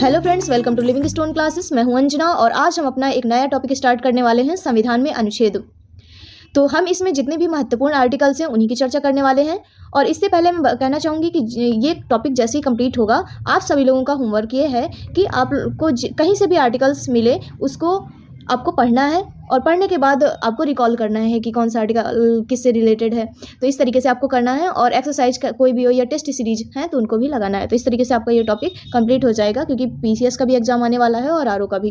Hello friends, welcome to living stone classes. मैं हूं अंजना और आज हम अपना एक नया टॉपिक स्टार्ट करने वाले हैं, संविधान में अनुच्छेद। तो हम इसमें जितने भी महत्वपूर्ण आर्टिकल्स हैं उन्हीं की चर्चा करने वाले हैं। और इससे पहले मैं कहना चाहूँगी कि ये टॉपिक जैसे ही कंप्लीट होगा, आप सभी लोगों का होमवर्क ये है कि आपको कहीं से भी आर्टिकल्स मिले उसको आपको पढ़ना है और पढ़ने के बाद आपको रिकॉल करना है कि कौन सा आर्टिकल किससे रिलेटेड है। तो इस तरीके से आपको करना है और एक्सरसाइज का कोई भी हो या टेस्ट सीरीज है तो उनको भी लगाना है। तो इस तरीके से आपका ये टॉपिक कंप्लीट हो जाएगा, क्योंकि पीसीएस का भी एग्जाम आने वाला है और आरओ का भी।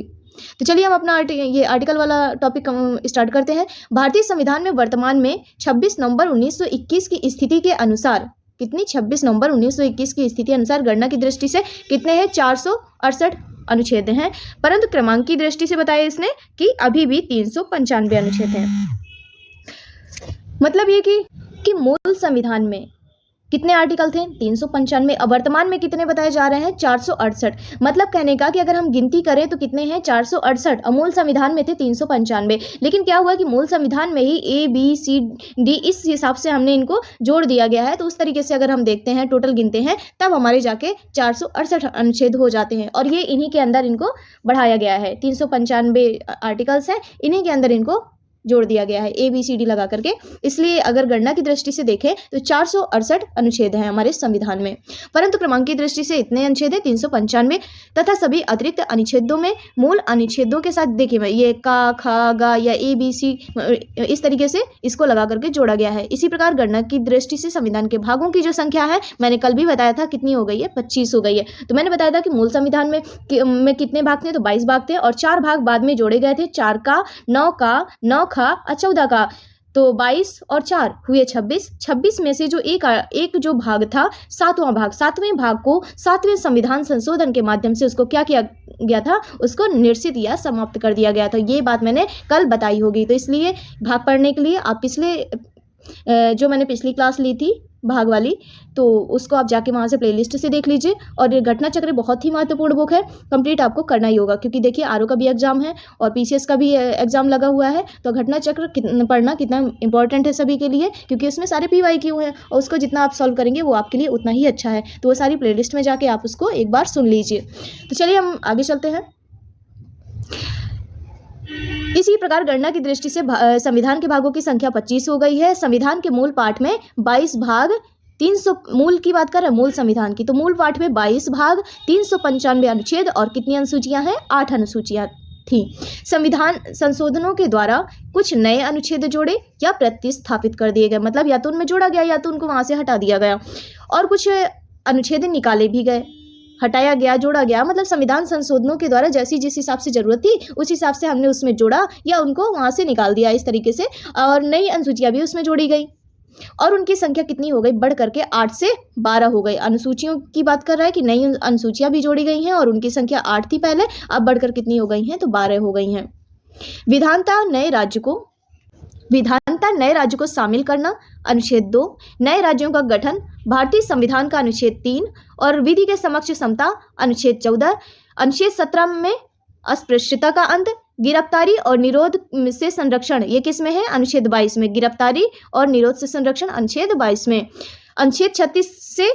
तो चलिए हम अपना ये आर्टिकल वाला टॉपिक स्टार्ट करते हैं। भारतीय संविधान में वर्तमान में 26 नवंबर 1921 की स्थिति के अनुसार कितनी 26 नवंबर 1921 की स्थिति अनुसार गणना की दृष्टि से कितने हैं? 468 अनुच्छेद हैं, परंतु क्रमांक की दृष्टि से बताया इसने कि अभी भी 395 अनुच्छेद हैं। मतलब ये कि मूल संविधान में कितने आर्टिकल थे? 395। अब वर्तमान में कितने बताए जा रहे हैं? 468। मतलब कहने का कि अगर हम गिनती करें तो कितने हैं? 468। और मूल संविधान में थे 395। लेकिन क्या हुआ कि मूल संविधान में ही ए बी सी डी इस हिसाब से हमने इनको जोड़ दिया गया है। तो उस तरीके से अगर हम देखते हैं, टोटल गिनते हैं, तब हमारे जाके 468 अनुच्छेद हो जाते हैं। और ये इन्हीं के अंदर इनको बढ़ाया गया है। 395 आर्टिकल्स हैं, इन्हीं के अंदर इनको जोड़ दिया गया है ए बी सी डी लगा करके। इसलिए अगर गणना की दृष्टि से देखें तो 468 अनुच्छेद हैं हमारे संविधान में, परंतु क्रमांक की दृष्टि से इतने अनुच्छेद हैं 395 तथा सभी अतिरिक्त अनुच्छेदों में मूल अनुच्छेदों के साथ देखिए मैं ये का खा गा या ए बी सी इस तरीके से इसको लगा करके जोड़ा गया है। इसी प्रकार गणना की दृष्टि से संविधान के भागों की जो संख्या है, मैंने कल भी बताया था कितनी हो गई है, 25 हो गई है। तो मैंने बताया था कि मूल संविधान में कितने भाग थे? तो 22 भाग थे और 4 भाग बाद में जोड़े गए थे, 4 का 9 का 9 खा 14 का। तो 22 और 4 हुए 26। 26 में से जो एक जो भाग था, 7वां भाग, 7वें भाग को 7वें संविधान संशोधन के माध्यम से उसको क्या किया गया था? उसको निरसित या समाप्त कर दिया गया था। ये बात मैंने कल बताई होगी। तो इसलिए भाग पढ़ने के लिए आप जो मैंने पिछली क्लास ली थी भाग वाली, तो उसको आप जाके वहाँ से प्लेलिस्ट से देख लीजिए। और ये घटना चक्र बहुत ही महत्वपूर्ण बुक है, कंप्लीट आपको करना ही होगा, क्योंकि देखिए आरओ का भी एग्जाम है और पीसीएस का भी एग्जाम लगा हुआ है। तो घटना चक्र पढ़ना कितना इंपॉर्टेंट है सभी के लिए, क्योंकि उसमें सारे PYQ हैं और उसको जितना आप सॉल्व करेंगे वो आपके लिए उतना ही अच्छा है। तो वो सारी प्लेलिस्ट में जाके आप उसको एक बार सुन लीजिए। तो चलिए हम आगे चलते हैं। इसी प्रकार गणना की दृष्टि से संविधान के भागों की संख्या 25 हो गई है। संविधान के मूल पाठ में 22 भाग 300 मूल की बात कर रहे हैं, मूल संविधान की। तो मूल पाठ में 22 भाग 395 अनुच्छेद और कितनी अनुसूचियां हैं? 8 अनुसूचियां थी। संविधान संशोधनों के द्वारा कुछ नए अनुच्छेद जोड़े या प्रतिस्थापित कर दिए गए, मतलब या तो उनमें जोड़ा गया या तो उनको वहां से हटा दिया गया, और कुछ अनुच्छेद निकाले भी गए, हटाया गया, जोड़ा गया। मतलब संविधान संशोधनों के द्वारा जैसी जिस हिसाब से जरूरत थी उस हिसाब से हमने उसमें जोड़ा या उनको वहां से निकाल दिया इस तरीके से। और नई अनुसूचियां भी उसमें जोड़ी गई और उनकी संख्या कितनी हो गई? बढ़ करके 8 से 12 हो गई। अनुसूचियों की बात कर रहा है कि नई अनुसूचियां भी जोड़ी गई हैं और उनकी संख्या 8 थी पहले, अब बढ़कर कितनी हो गई हैं? तो 12 हो गई हैं। विधानता नए राज्य को शामिल करना, अनुच्छेद 2। नए राज्यों का गठन, भारतीय संविधान का अनुच्छेद 3 और विधि के समक्ष समता, अनुच्छेद 14। अनुच्छेद 17 में अस्पृश्यता का अंत, गिरफ्तारी और निरोध से संरक्षण, ये किस में है? अनुच्छेद 22 में। गिरफ्तारी और निरोध से संरक्षण अनुच्छेद 22 में। अनुच्छेद 36 से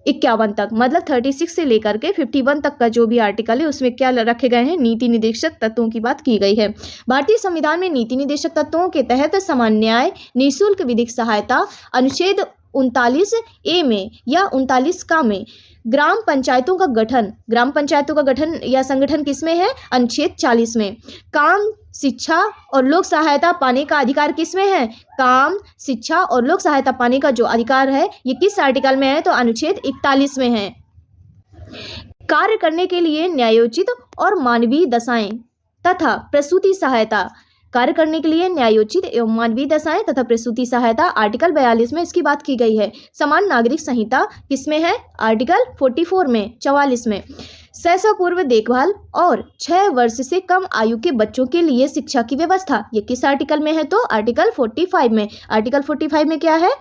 51 तक, मतलब 36 से लेकर के 51 तक का जो भी आर्टिकल है उसमें क्या रखे गए हैं? नीति निर्देशक तत्वों की बात की गई है। भारतीय संविधान में नीति निर्देशक तत्वों के तहत समान न्याय, निःशुल्क विधिक सहायता, अनुच्छेद 39A में या 39 में ग्राम पंचायतों का गठन या संगठन किसमें है? अनुच्छेद 40 में। काम, शिक्षा और लोक सहायता पाने का अधिकार किसमें है? काम, शिक्षा और लोक सहायता पाने का जो अधिकार है ये किस आर्टिकल में है? तो अनुच्छेद 41 में है। कार्य करने के लिए न्यायोचित और मानवीय दशाएं तथा प्रसूति सहायता, कार्य करने के लिए न्यायोचित एवं मानवीय दशाएं तथा प्रसूति सहायता, आर्टिकल 42 में इसकी बात की गई है। समान नागरिक संहिता किसमें है? आर्टिकल 44 में, 44 में। शैशव पूर्व देखभाल और 6 वर्ष से कम आयु के बच्चों के लिए शिक्षा की व्यवस्था, ये किस आर्टिकल में है? तो आर्टिकल 45 में। आर्टिकल 45 में क्या है?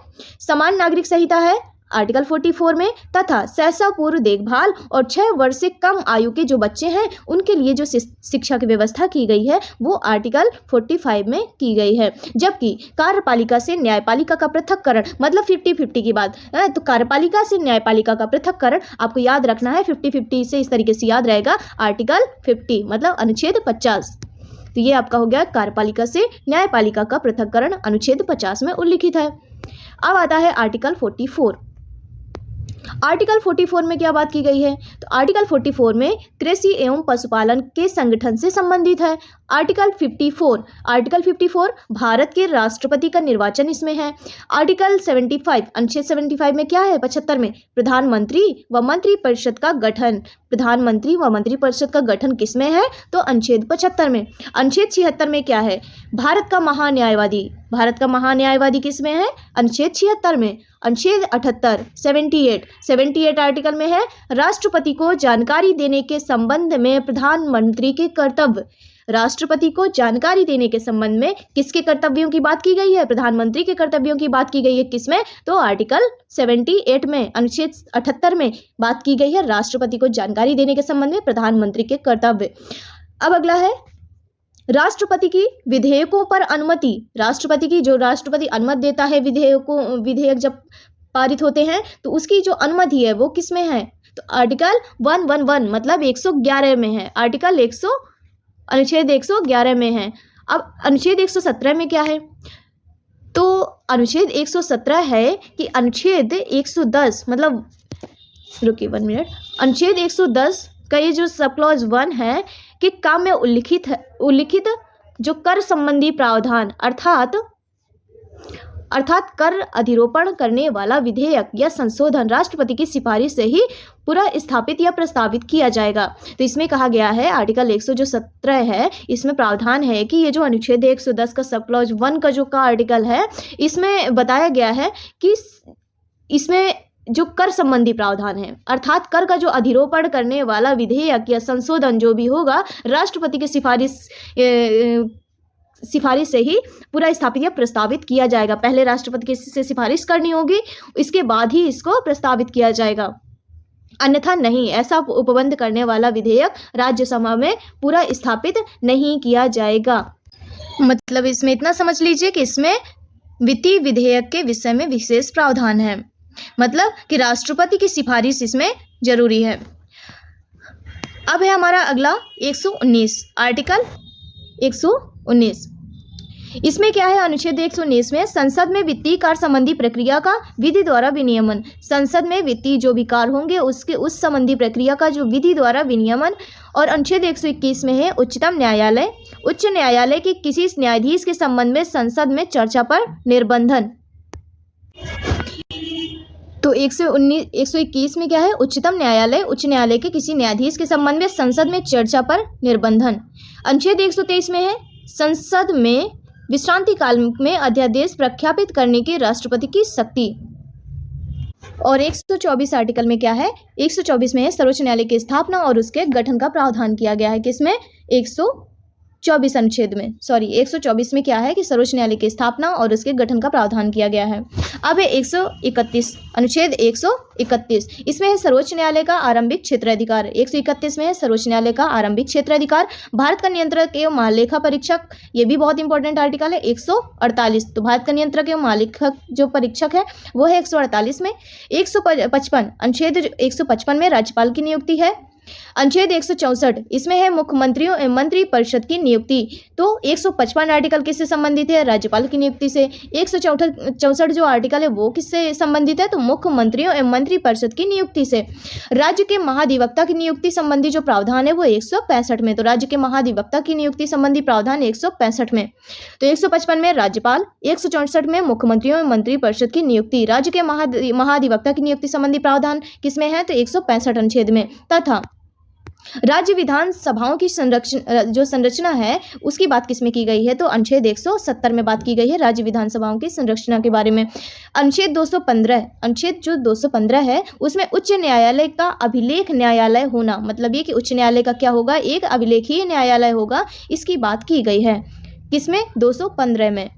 समान नागरिक संहिता है, आर्टिकल 44 में, तथा शैशव पूर्व देखभाल और 6 वर्ष से कम आयु के जो बच्चे हैं उनके लिए जो शिक्षा की व्यवस्था की गई है वो आर्टिकल 45 में की गई है। जबकि कार्यपालिका से न्यायपालिका का पृथक्करण, मतलब 50-50 की बात है, तो कार्यपालिका से न्यायपालिका का पृथक्करण आपको याद रखना है। 50-50 से इस तरीके से याद रहेगा, आर्टिकल 50 मतलब अनुच्छेद 50। तो ये आपका हो गया कार्यपालिका से न्यायपालिका का पृथक्करण, अनुच्छेद 50 में उल्लिखित है। अब आता है आर्टिकल 44। आर्टिकल 44 में क्या बात की गई है? तो आर्टिकल 44 में कृषि एवं पशुपालन के संगठन से संबंधित है। आर्टिकल 54 भारत के राष्ट्रपति का निर्वाचन इसमें है। आर्टिकल 75 अनुच्छेद 75 में क्या है? 75 में प्रधानमंत्री व मंत्रिपरिषद का गठन। प्रधानमंत्री व मंत्रिपरिषद का गठन किसमें है? तो अनुच्छेद 75 में। अनुच्छेद 76 में क्या है? भारत का महान्यायवादी। भारत का महान्यायवादी किसमें है? अनुच्छेद 76 में। अनुच्छेद 78 78 आर्टिकल में है, राष्ट्रपति को जानकारी देने के संबंध में प्रधानमंत्री के कर्तव्य। राष्ट्रपति को जानकारी देने के संबंध में किसके कर्तव्यों की बात की गई है? प्रधानमंत्री के कर्तव्यों की बात की गई है। किसमें? तो आर्टिकल 78 में, अनुच्छेद 78 में बात की गई है, राष्ट्रपति को जानकारी देने के संबंध में प्रधानमंत्री के कर्तव्य। अब अगला है राष्ट्रपति की विधेयकों पर अनुमति। राष्ट्रपति की जो राष्ट्रपति अनुमति देता है विधेयक जब पारित होते हैं तो उसकी जो अनुमति है वो किस में है? तो आर्टिकल 111 मतलब 111 में है। आर्टिकल अनुच्छेद 111 में है। अब अनुच्छेद 117 में क्या है? तो अनुच्छेद 117 है कि अनुच्छेद 110 मतलब, रुकिए 1 मिनट, अनुच्छेद 110 का ये जो सब क्लॉज 1 है कि काम में उल्लिखित जो कर संबंधी प्रावधान अर्थात कर अधिरोपण करने वाला विधेयक या संशोधन राष्ट्रपति की सिफारिश से ही पूरा स्थापित या प्रस्तावित किया जाएगा। तो इसमें कहा गया है आर्टिकल 117 है, इसमें प्रावधान है कि ये जो अनुच्छेद 110 का सब क्लॉज 1 का आर्टिकल है, इसमें बताया गया है कि इसमें जो कर संबंधी प्रावधान है अर्थात कर का जो अधिरोपण करने वाला विधेयक या संशोधन जो भी होगा राष्ट्रपति की सिफारिश से ही पूरा स्थापित या प्रस्तावित किया जाएगा। पहले राष्ट्रपति से सिफारिश करनी होगी, इसके बाद ही इसको प्रस्तावित किया जाएगा, अन्यथा नहीं। ऐसा उपबंध करने वाला विधेयक राज्यसभा में पूरा स्थापित नहीं किया जाएगा। मतलब इसमें इतना समझ लीजिए कि इसमें वित्तीय विधेयक के विषय में विशेष प्रावधान है, मतलब कि राष्ट्रपति की सिफारिश इसमें जरूरी है। अब है हमारा अगला 119 आर्टिकल 119। इसमें क्या है? अनुच्छेद 119 में संसद में वित्तीय कार्य संबंधी प्रक्रिया का विधि द्वारा विनियमन। संसद में वित्तीय जो भी कार्य होंगे उसके उस संबंधी प्रक्रिया का जो विधि द्वारा विनियमन। और अनुच्छेद 121 में है उच्चतम न्यायालय। उच्च न्यायालय के किसी न्यायाधीश के संबंध में संसद में चर्चा पर निर्बंधन। तो 121 में क्या है? उच्चतम न्यायालय, उच्च न्यायालय के किसी न्यायाधीश के संबंध में संसद में चर्चा पर निर्बंधन। अनुच्छेद 123 में है संसद में विश्रांति काल में अध्यादेश प्रख्यापित करने की राष्ट्रपति की शक्ति। और 124 आर्टिकल में क्या है? 124 में है सर्वोच्च न्यायालय की स्थापना और उसके गठन का प्रावधान किया गया है। किसमें? 124 अनुच्छेद में, 124 में क्या है कि सर्वोच्च न्यायालय की स्थापना और उसके गठन का प्रावधान किया गया है। अब है 131 अनुच्छेद 131, इसमें है सर्वोच्च न्यायालय का आरंभिक क्षेत्राधिकार। 131 में है सर्वोच्च न्यायालय का आरंभिक क्षेत्राधिकार। भारत का नियंत्रक एवं महालेखा परीक्षक, ये भी बहुत इंपॉर्टेंट आर्टिकल है। 148, तो भारत का नियंत्रक एवं महालेखक जो परीक्षक है वो है 148 में। 155 अनुच्छेद 155 में राज्यपाल की नियुक्ति है। अनुच्छेद 164 इसमें है मुख्यमंत्रियों एवं मंत्री परिषद की नियुक्ति। तो 155 आर्टिकल किससे संबंधित है? राज्यपाल की नियुक्ति से। 164 जो आर्टिकल है वो किससे संबंधित है? तो मुख्यमंत्रियों एवं मंत्री परिषद की नियुक्ति से। राज्य के महाधिवक्ता की नियुक्ति संबंधी जो प्रावधान है वो 165 में। तो राज्य के महाधिवक्ता की नियुक्ति संबंधी प्रावधान 165 में। तो 155 में राज्यपाल, 164 में मुख्यमंत्रियों एवं मंत्री परिषद की नियुक्ति। राज्य के महाधिवक्ता की नियुक्ति संबंधी प्रावधान किसमें है? तो 165 अनुच्छेद में। तथा राज्य विधानसभाओं की संरचना है उसकी बात किसमें की गई है? तो अनुच्छेद 170 में बात की गई है राज्य विधानसभाओं की संरचना के बारे में। अनुच्छेद 215, अनुच्छेद जो 215 है उसमें उच्च न्यायालय का अभिलेख न्यायालय होना, मतलब ये कि उच्च न्यायालय का क्या होगा? एक अभिलेखीय न्यायालय होगा, इसकी बात की गई है। किसमें? 215 में।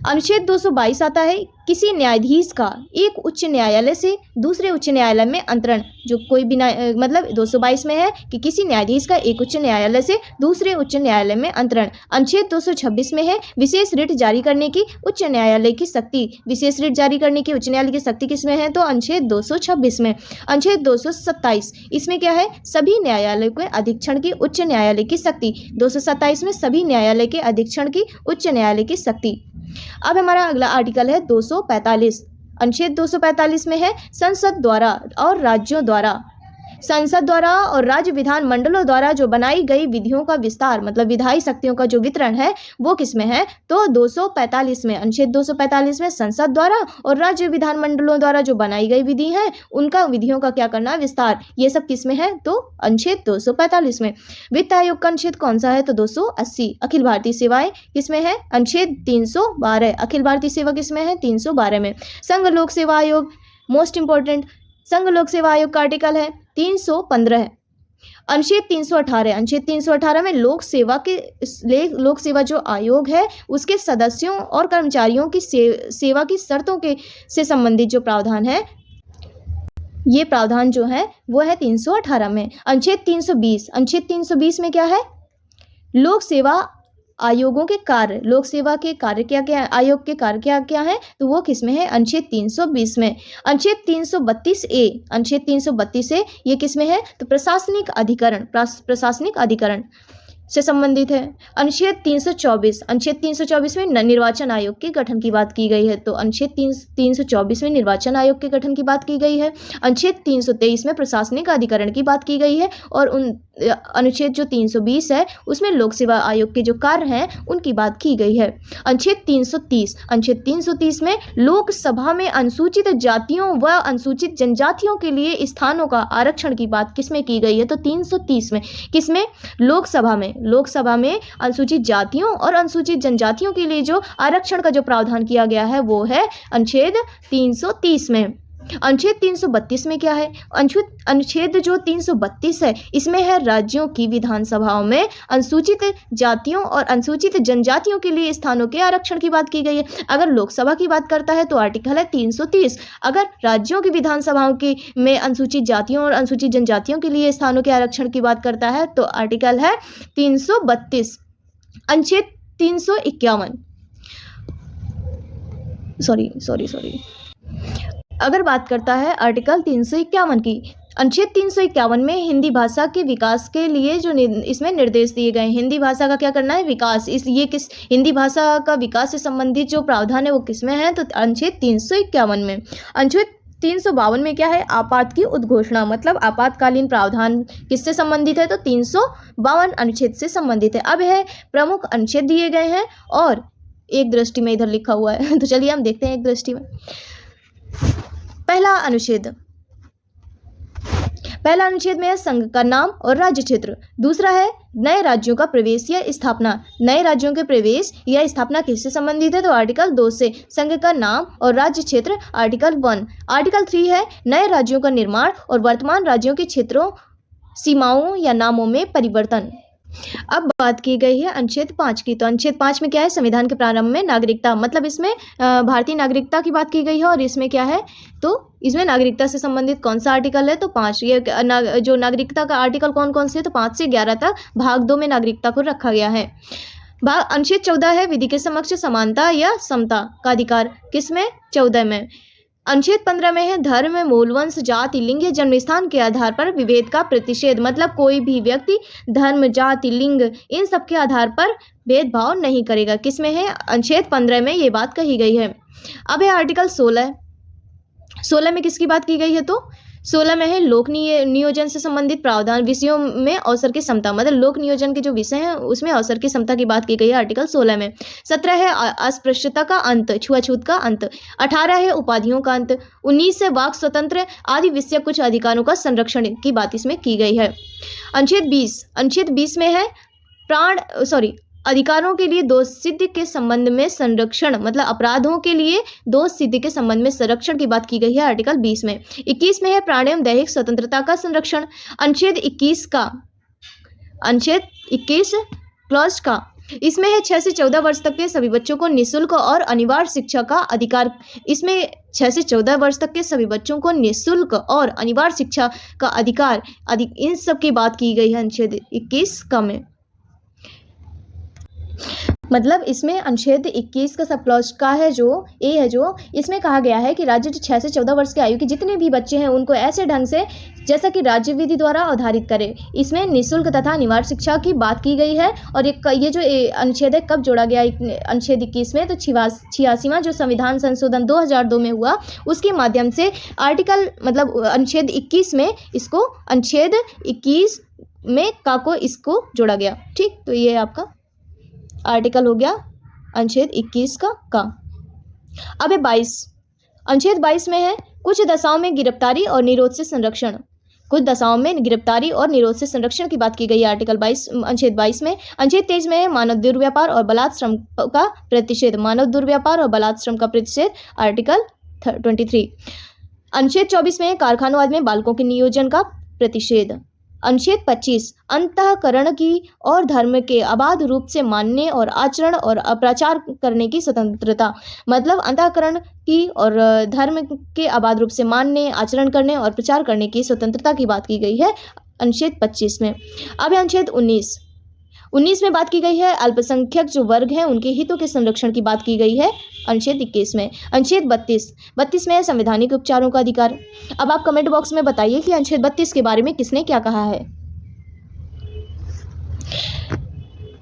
अनुच्छेद 222 आता है किसी न्यायाधीश का एक उच्च न्यायालय से दूसरे उच्च न्यायालय में अंतरण, जो कोई भी मतलब 222 में है कि किसी न्यायाधीश का एक उच्च न्यायालय से दूसरे उच्च न्यायालय में अंतरण। अनुच्छेद 226 में है विशेष रिट जारी करने की उच्च न्यायालय की शक्ति। विशेष रिट जारी करने की उच्च न्यायालय की शक्ति किसमें है? तो अनुच्छेद 226 में। अनुच्छेद 227 इसमें क्या है? सभी न्यायालयों के अधीक्षण की उच्च न्यायालय की शक्ति। 227 में सभी न्यायालय के अधीक्षण की उच्च न्यायालय की शक्ति। अब हमारा अगला आर्टिकल है 245। अनुच्छेद 245 में है संसद द्वारा और राज्यों द्वारा, संसद द्वारा और राज्य विधान मंडलों द्वारा जो बनाई गई विधियों का विस्तार, मतलब विधायी शक्तियों का जो वितरण है वो किसमें है? तो 245 में। अनुच्छेद 245 में संसद द्वारा और राज्य विधान मंडलों द्वारा जो बनाई गई विधि है उनका विधियों का क्या करना? विस्तार। ये सब किसमें है? तो अनुच्छेद 245 में। वित्त आयोग का अनुच्छेद कौन सा है? तो 280। अखिल भारतीय सेवाएं किसमें है? अनुच्छेद 312। अखिल भारतीय सेवा किसमें है? 312 में। संघ लोक सेवा आयोग मोस्ट इंपॉर्टेंट, संघ लोक सेवा आयोग का आर्टिकल है 315। अनुच्छेद 318। अनुच्छेद 318 में लोक सेवा जो आयोग है उसके सदस्यों और कर्मचारियों की सेवा की शर्तों के से संबंधित जो प्रावधान है, ये प्रावधान जो है वो है 318 में। अनुच्छेद 320। अनुच्छेद 320 में क्या है? लोक सेवा आयोगों के कार्य, लोक सेवा के कार्य क्या क्या, आयोग के कार्य क्या क्या है? तो वो किसमें है? अनुच्छेद 320 में। अनुच्छेद 332 ए। अनुच्छेद 332 ए ये किसमें है? तो प्रशासनिक अधिकरण, प्रशासनिक अधिकरण से संबंधित है। अनुच्छेद 324। अनुच्छेद 324 में निर्वाचन आयोग के गठन की बात की गई है, तो अनुच्छेद 324 में निर्वाचन आयोग के गठन की बात की गई है। अनुच्छेद 323 में प्रशासनिक अधिकरण की बात की गई है और उन अनुच्छेद जो 320 है उसमें लोक सेवा आयोग के जो कार्य हैं उनकी बात की गई है। अनुच्छेद 330। अनुच्छेद 330 में लोकसभा में अनुसूचित जातियों व अनुसूचित जनजातियों के लिए स्थानों का आरक्षण की बात किसमें की गई है? तो 330 में। किसमें? लोकसभा में। लोकसभा में अनुसूचित जातियों और अनुसूचित जनजातियों के लिए जो आरक्षण का जो प्रावधान किया गया है वो है अनुच्छेद 330 में। अनुच्छेद 332 में क्या है? अनुच्छेद जो 332 है इसमें है राज्यों की विधानसभाओं में अनुसूचित जातियों और अनुसूचित जनजातियों के लिए स्थानों के आरक्षण की बात की गई है। अगर लोकसभा की बात करता है तो आर्टिकल है 330। अगर राज्यों की विधानसभाओं की में अनुसूचित जातियों और अनुसूचित जनजातियों के लिए स्थानों के आरक्षण की बात करता है तो आर्टिकल है 332। अनुच्छेद 351 सॉरी अगर बात करता है आर्टिकल 351 की, अनुच्छेद 351 में हिंदी भाषा के विकास के लिए जो इसमें निर्देश दिए गए, हिंदी भाषा का क्या करना है? विकास। किस हिंदी भाषा का विकास से संबंधित जो प्रावधान है वो किसमें है? तो अनुच्छेद 351 में। अनुच्छेद 352 में क्या है? आपात की उद्घोषणा, मतलब आपातकालीन प्रावधान किससे संबंधित है? तो 352 अनुच्छेद से संबंधित है। अब है प्रमुख अनुच्छेद दिए गए हैं और एक दृष्टि में इधर लिखा हुआ है तो चलिए हम देखते हैं एक दृष्टि में। पहला अनुच्छेद में है संघ का नाम और राज्य क्षेत्र। दूसरा है नए राज्यों का प्रवेश या स्थापना। नए राज्यों के प्रवेश या स्थापना किससे संबंधित है? तो आर्टिकल 2 से। संघ का नाम और राज्य क्षेत्र आर्टिकल 1। आर्टिकल 3 है नए राज्यों का निर्माण और वर्तमान राज्यों के क्षेत्रों, सीमाओं या नामों में परिवर्तन। अब बात की गई है अनुच्छेद 5 की, तो अनुच्छेद 5 में क्या है? संविधान के प्रारंभ में नागरिकता, मतलब इसमें भारतीय नागरिकता की बात की गई है और इसमें क्या है? तो इसमें नागरिकता से संबंधित कौन सा आर्टिकल है? तो 5। ये जो नागरिकता का आर्टिकल कौन कौन से है? तो 5 से 11 तक भाग 2 में नागरिकता को रखा गया है। अनुच्छेद 14 है विधि के समक्ष समानता या समता का अधिकार। किसमें? 14 में। अनुच्छेद 15 में है धर्म, मूल वंश, जाति, लिंग या जन्मस्थान के आधार पर विभेद का प्रतिषेध, मतलब कोई भी व्यक्ति धर्म, जाति, लिंग इन सब के आधार पर भेदभाव नहीं करेगा। किसमें है? अनुच्छेद 15 में ये बात कही गई है। अब है आर्टिकल 16। 16 में किसकी बात की गई है? तो 16 में है लोक नियोजन से संबंधित प्रावधान, विषयों में अवसर की समता, मतलब लोक नियोजन के जो विषय हैं उसमें अवसर की समता की बात की गई है आर्टिकल 16 में। 17 है अस्पृश्यता का अंत, छुआछूत का अंत। 18 है उपाधियों का अंत। 19 है वाक स्वतंत्र आदि विषय कुछ अधिकारों का संरक्षण की बात इसमें की गई है। अनुच्छेद 20 में है अधिकारों के लिए दोष सिद्धि के संबंध में संरक्षण, मतलब अपराधों के लिए दोष सिद्धि के संबंध में संरक्षण की बात की गई है आर्टिकल 20 में। 21 में है प्राण एवं दैहिक स्वतंत्रता का संरक्षण। अनुच्छेद 21 क्लॉज का इसमें है 6 से 14 वर्ष तक के सभी बच्चों को निःशुल्क और अनिवार्य शिक्षा का अधिकार। इसमें 6 से 14 वर्ष तक के सभी बच्चों को निःशुल्क और अनिवार्य शिक्षा का अधिकार इन सब की बात की गई है अनुच्छेद 21 का में। मतलब इसमें अनुच्छेद 21 का सब क्लॉज का है जो ए है, जो इसमें कहा गया है कि राज्य 6 से 14 वर्ष के आयु के जितने भी बच्चे हैं उनको ऐसे ढंग से जैसा कि राज्य विधि द्वारा अवधारित करे। इसमें निःशुल्क तथा अनिवार्य शिक्षा की बात की गई है। और ये जो अनुच्छेद है कब जोड़ा गया अनुच्छेद 21 में, तो 86वां जो संविधान संशोधन 2002 में हुआ उसके माध्यम से आर्टिकल मतलब अनुच्छेद 21 में इसको अनुच्छेद 21 में का को इसको जोड़ा गया। ठीक, तो ये आपका आर्टिकल हो गया अनुच्छेद 21 का। अब है 22। अनुच्छेद 22 में है कुछ दशाओं में गिरफ्तारी और निरोध से संरक्षण। कुछ दशाओं में गिरफ्तारी और निरोध से संरक्षण की बात की गई है आर्टिकल 22 अनुच्छेद 22 में। अनुच्छेद 23 में है मानव दुर्व्यापार और बलात् श्रम का प्रतिषेध। मानव दुर्व्यापार और बलात् श्रम का प्रतिषेध आर्टिकल 23। अनुच्छेद 24 में है कारखानों आदि में बालकों के नियोजन का प्रतिषेध। अनुच्छेद 25 अंतःकरण की और धर्म के अबाध रूप से मानने और आचरण और प्रचार करने की स्वतंत्रता। मतलब अंतःकरण की और धर्म के अबाध रूप से मानने, आचरण करने और प्रचार करने की स्वतंत्रता की बात की गई है अनुच्छेद 25 में। अब अनुच्छेद 19 में बात की गई है अल्पसंख्यक जो वर्ग हैं उनके हितों के संरक्षण की बात की गई है अनुच्छेद 21 में। अनुच्छेद 32 में है संवैधानिक उपचारों का अधिकार। अब आप कमेंट बॉक्स में बताइए कि अनुच्छेद 32 के बारे में किसने क्या कहा है।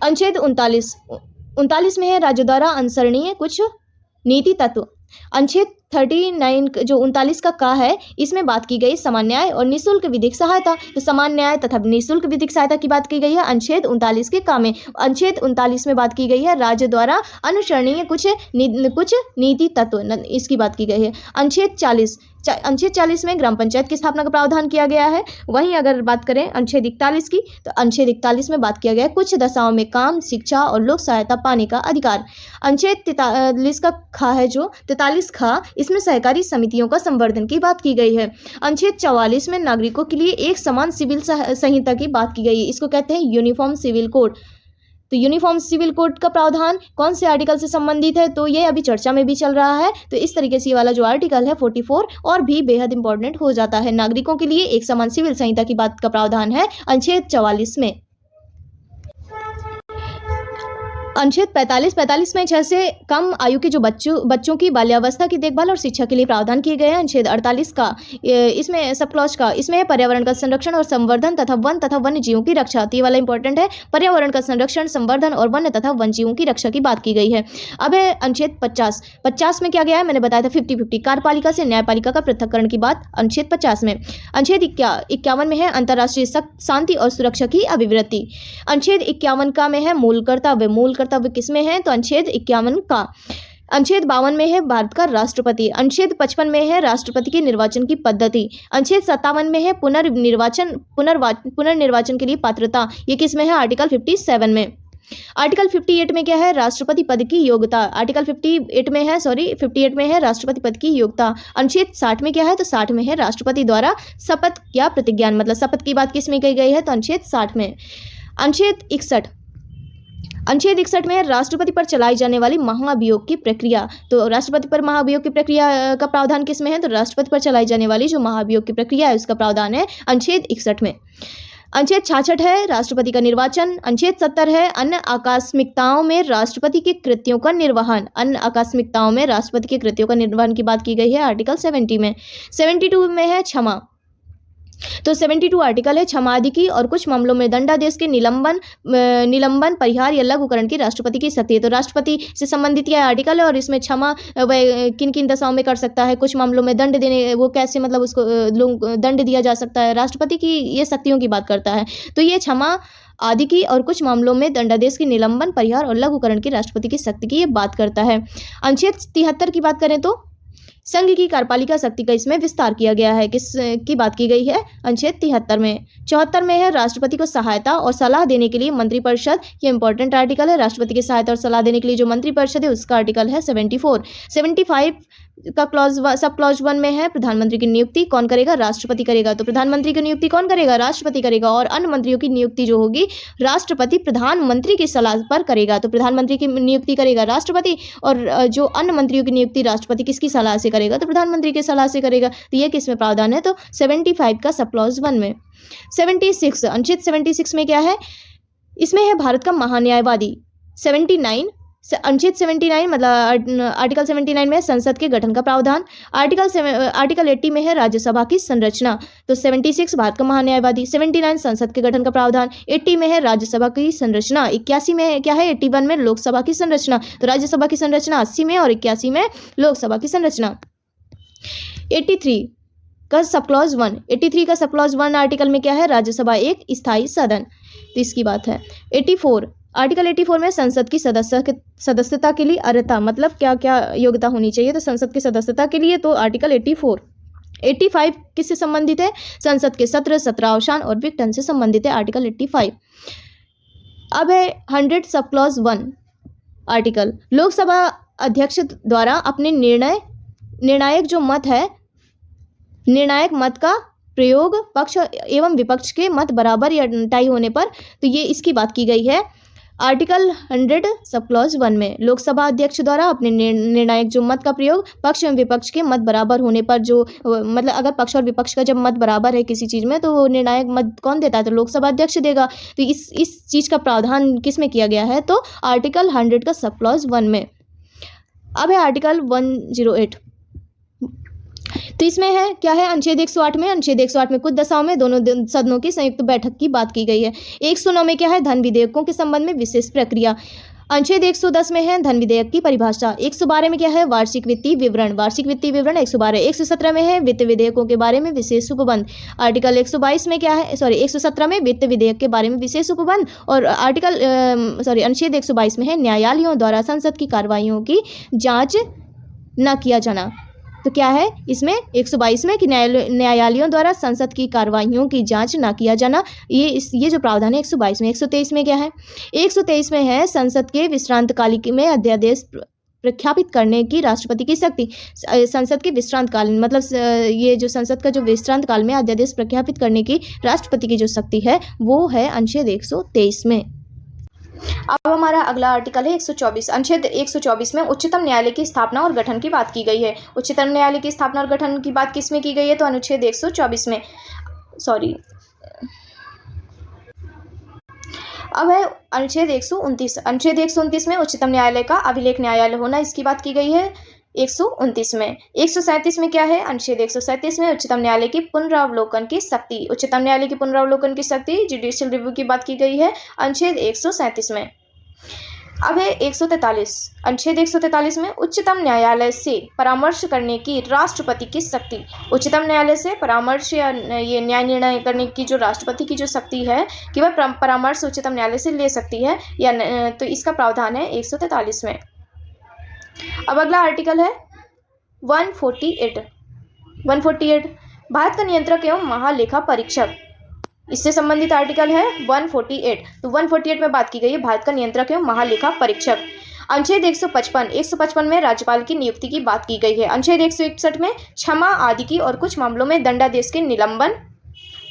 अनुच्छेद 39 में है राज्य द्वारा अनुसरणीय कुछ नीति तत्व। अनुच्छेद 39 जो 39 का है इसमें बात की गई समान न्याय और निःशुल्क विधिक सहायता। तो समान न्याय तथा निःशुल्क विधिक सहायता की बात की गई है अनुच्छेद 39 के में। अनुच्छेद 39 में बात की गई है राज्य द्वारा अनुसरणीय कुछ नीति तत्व, इसकी बात की गई है। अनुच्छेद 40 में ग्राम पंचायत की स्थापना का प्रावधान किया गया है। वहीं अगर बात करें अनुच्छेद 41 की, तो अनुच्छेद 41 में बात किया गया है कुछ दशाओं में काम, शिक्षा और लोक सहायता पाने का अधिकार। अनुच्छेद 43 का है जो 43 इसमें सहकारी समितियों का संवर्धन की बात की गई है। अनुच्छेद 44 में नागरिकों के लिए एक समान सिविल संहिता की बात की गई है। इसको कहते हैं यूनिफॉर्म सिविल कोड। तो यूनिफॉर्म सिविल कोड का प्रावधान कौन से आर्टिकल से संबंधित है, तो ये अभी चर्चा में भी चल रहा है। तो इस तरीके से ये वाला जो आर्टिकल है 44 और भी बेहद इंपॉर्टेंट हो जाता है। नागरिकों के लिए एक समान सिविल संहिता की बात का प्रावधान है अनुच्छेद 44 में। अनुच्छेद 45 में 6 से कम आयु के जो बच्चों की बाल्यावस्था की देखभाल और शिक्षा के लिए प्रावधान किए गए हैं। अनुच्छेद 48 का इसमें सब क्लॉज का इसमें पर्यावरण का संरक्षण और संवर्धन तथा वन्य जीवों की रक्षा। तो ये वाला इंपॉर्टेंट है, पर्यावरण का संरक्षण, संवर्धन और वन्य तथा वन्य जीवों की रक्षा की बात की गई है। अब है अनुच्छेद 50 में क्या गया है, मैंने बताया था 50-50 कार्यपालिका से न्यायपालिका का पृथक्करण की बात अनुच्छेद 50 में। अनुच्छेद 51 में है अंतर्राष्ट्रीय शांति और सुरक्षा की अभिवृद्धि। अनुच्छेद 51 का में है मूल कर्तव्य किसमें है, तो अनुच्छेद 51 का। अनुच्छेद 52 में है भारत का राष्ट्रपति। अनुच्छेद 55 में है राष्ट्रपति के निर्वाचन की पद्धति। अनुच्छेद 57 में है पुनर्निर्वाचन के लिए पात्रता। ये किसमें है, आर्टिकल 57 में। आर्टिकल 58 में क्या है, राष्ट्रपति पद की योग्यता। आर्टिकल 58 में है राष्ट्रपति पद की योग्यता। अनुच्छेद 60 में क्या है, तो 60 में है राष्ट्रपति द्वारा शपथ या प्रतिज्ञान, मतलब शपथ की बात किसमें कही गई है, तो अनुच्छेद 60 में। अनुच्छेद 61 में राष्ट्रपति पर चलाई जाने वाली महाभियोग की प्रक्रिया। तो राष्ट्रपति पर महाभियोग की प्रक्रिया का प्रावधान किसमें है, तो राष्ट्रपति पर चलाई जाने वाली जो महाभियोग की प्रक्रिया है उसका प्रावधान है अनुच्छेद 61 में। अनुच्छेद 66 है राष्ट्रपति का निर्वाचन। अनुच्छेद 70 है अन्य आकस्मिकताओं में राष्ट्रपति के कृत्यों का निर्वहन। अन्य आकस्मिकताओं में राष्ट्रपति के कृत्यों का निर्वहन की बात की गई है आर्टिकल 70 में। 72 में है क्षमा। तो 72 आर्टिकल है क्षमा आदि की और कुछ मामलों में दंडादेश के निलंबन परिहार या लघुकरण की राष्ट्रपति की शक्ति है। तो राष्ट्रपति से संबंधित यह आर्टिकल है और इसमें क्षमा वह किन किन दशाओं में कर सकता है, कुछ मामलों में दंड देने, वो कैसे मतलब उसको दंड दिया जा सकता है, राष्ट्रपति की ये शक्तियों की बात करता है। तो ये क्षमा आदि की और कुछ मामलों में दंडादेश की निलंबन परिहार और लघुकरण की राष्ट्रपति की शक्ति की ये बात करता है। अनुच्छेद 73 की बात करें तो संघ की कार्यपालिका शक्ति का इसमें विस्तार किया गया है। किस की बात की गई है, अनुच्छेद 73 में। 74 में है राष्ट्रपति को सहायता और सलाह देने के लिए मंत्रिपरिषद। ये इंपॉर्टेंट आर्टिकल है, राष्ट्रपति की सहायता और सलाह देने के लिए जो मंत्रिपरिषद है उसका आर्टिकल है 74। 75 का सब क्लॉज 1 में है प्रधानमंत्री की नियुक्ति कौन करेगा, राष्ट्रपति करेगा। तो प्रधानमंत्री की नियुक्ति कौन करेगा, राष्ट्रपति करेगा। और अन्य मंत्रियों की नियुक्ति जो होगी राष्ट्रपति प्रधानमंत्री की सलाह पर करेगा। तो प्रधानमंत्री की नियुक्ति करेगा राष्ट्रपति, और जो अन्य मंत्रियों की नियुक्ति राष्ट्रपति किसकी सलाह से करेगा, तो प्रधानमंत्री की सलाह से करेगा। तो ये किस में प्रावधान है, तो 75 का सब क्लॉज 1 में। 76 अनुच्छेद 76 में क्या है, इसमें है भारत का महान्यायवादी। 79 अनुच्छेद 79 मतलब आर्टिकल 79 में संसद के गठन का प्रावधान। आर्टिकल 80 में है राज्यसभा की संरचना। तो 76 भारत का महान्यायवादी, 79 संसद के गठन का प्रावधान, 80 में है राज्यसभा की संरचना, 81 में क्या है, 81 में लोकसभा की संरचना। तो राज्यसभा की संरचना 80 में और 81 में लोकसभा की संरचना। 83 का सब क्लॉज 1, 83 का सब क्लॉज 1 आर्टिकल में क्या है, राज्यसभा एक स्थायी सदन। तो इसकी बात है। 84 आर्टिकल 84 में संसद की सदस्यता के लिए अर्हता, मतलब क्या क्या योग्यता होनी चाहिए, तो संसद की सदस्यता के लिए तो आर्टिकल 84। 85 किससे संबंधित है, संसद के सत्र, सत्रावसान और विघटन से संबंधित है आर्टिकल 85। अब है 100 सब क्लॉज 1 आर्टिकल, लोकसभा अध्यक्ष द्वारा अपने निर्णायक मत का प्रयोग पक्ष एवं विपक्ष के मत बराबर या टाई होने पर, तो ये इसकी बात की गई है आर्टिकल 100 सब क्लॉज 1 में। लोकसभा अध्यक्ष द्वारा अपने निर्णायक जो मत का प्रयोग पक्ष एवं विपक्ष के मत बराबर होने पर, जो मतलब अगर पक्ष और विपक्ष का जब मत बराबर है किसी चीज़ में, तो वो निर्णायक मत कौन देता है, तो लोकसभा अध्यक्ष देगा। तो इस चीज़ का प्रावधान किस में किया गया है, तो आर्टिकल 100 का सब क्लॉज 1 में। अब है आर्टिकल 108, तो इसमें है क्या है, अनुच्छेद 108 में, अनुच्छेद 108 में कुछ दशाओं में दोनों सदनों की संयुक्त बैठक की बात की गई है। 109 में क्या है, धन विधेयकों के संबंध में विशेष प्रक्रिया। अनुच्छेद 110 में है धन विधेयक की परिभाषा। 112 में क्या है, वार्षिक वित्तीय विवरण 112। 117 में है वित्त विधेयकों के बारे में विशेष उपबंध। आर्टिकल 122 में क्या है, 117 में वित्त विधेयक के बारे में विशेष उपबंध। और अनुच्छेद 122 में है न्यायालयों द्वारा संसद की कार्रवाइयों की जाँच न किया जाना। तो क्या है इसमें 122 में कि न्यायालयों द्वारा संसद की कार्रवाइयों की जांच ना किया जाना, ये जो प्रावधान है 122 में। 123 में क्या है, 123 में है संसद के विश्रांत काल में अध्यादेश प्रख्यापित करने की राष्ट्रपति की शक्ति। संसद के विश्रांत काल मतलब ये जो संसद का जो विश्रांत काल में अध्यादेश प्रख्यापित करने की राष्ट्रपति की जो शक्ति है वो है अनुच्छेद 123 में। अब हमारा अगला आर्टिकल है 124। अनुच्छेद 124 में उच्चतम न्यायालय की स्थापना और गठन की बात की गई है। उच्चतम न्यायालय की स्थापना और गठन की बात किस में की गई है, तो अनुच्छेद 124 में। अब है अनुच्छेद 129। अनुच्छेद 129 में उच्चतम न्यायालय का अभिलेख न्यायालय होना, इसकी बात की गई है 129 में। 137 में क्या है, अनुच्छेद 137 में उच्चतम न्यायालय की पुनरावलोकन की शक्ति। उच्चतम न्यायालय की पुनरावलोकन की शक्ति, जुडिशियल रिव्यू की बात की गई है अनुच्छेद 137 में। अब है 143। अनुच्छेद 143 में उच्चतम न्यायालय से परामर्श करने की राष्ट्रपति की शक्ति। उच्चतम न्यायालय से परामर्श या ये न्याय निर्णय करने की जो राष्ट्रपति की जो शक्ति है कि वह परामर्श उच्चतम न्यायालय से ले सकती है या तो इसका प्रावधान है 143 में। अब अगला आर्टिकल है 148। भारत का नियंत्रक एवं महालेखा परीक्षक, इससे संबंधित आर्टिकल है 148। तो 148 में बात की गई है भारत का नियंत्रक एवं महालेखा परीक्षक। अनुच्छेद 155 में राज्यपाल की नियुक्ति की बात की गई है। अनुच्छेद 161 में क्षमा आदि की और कुछ मामलों में दंडादेश के निलंबन,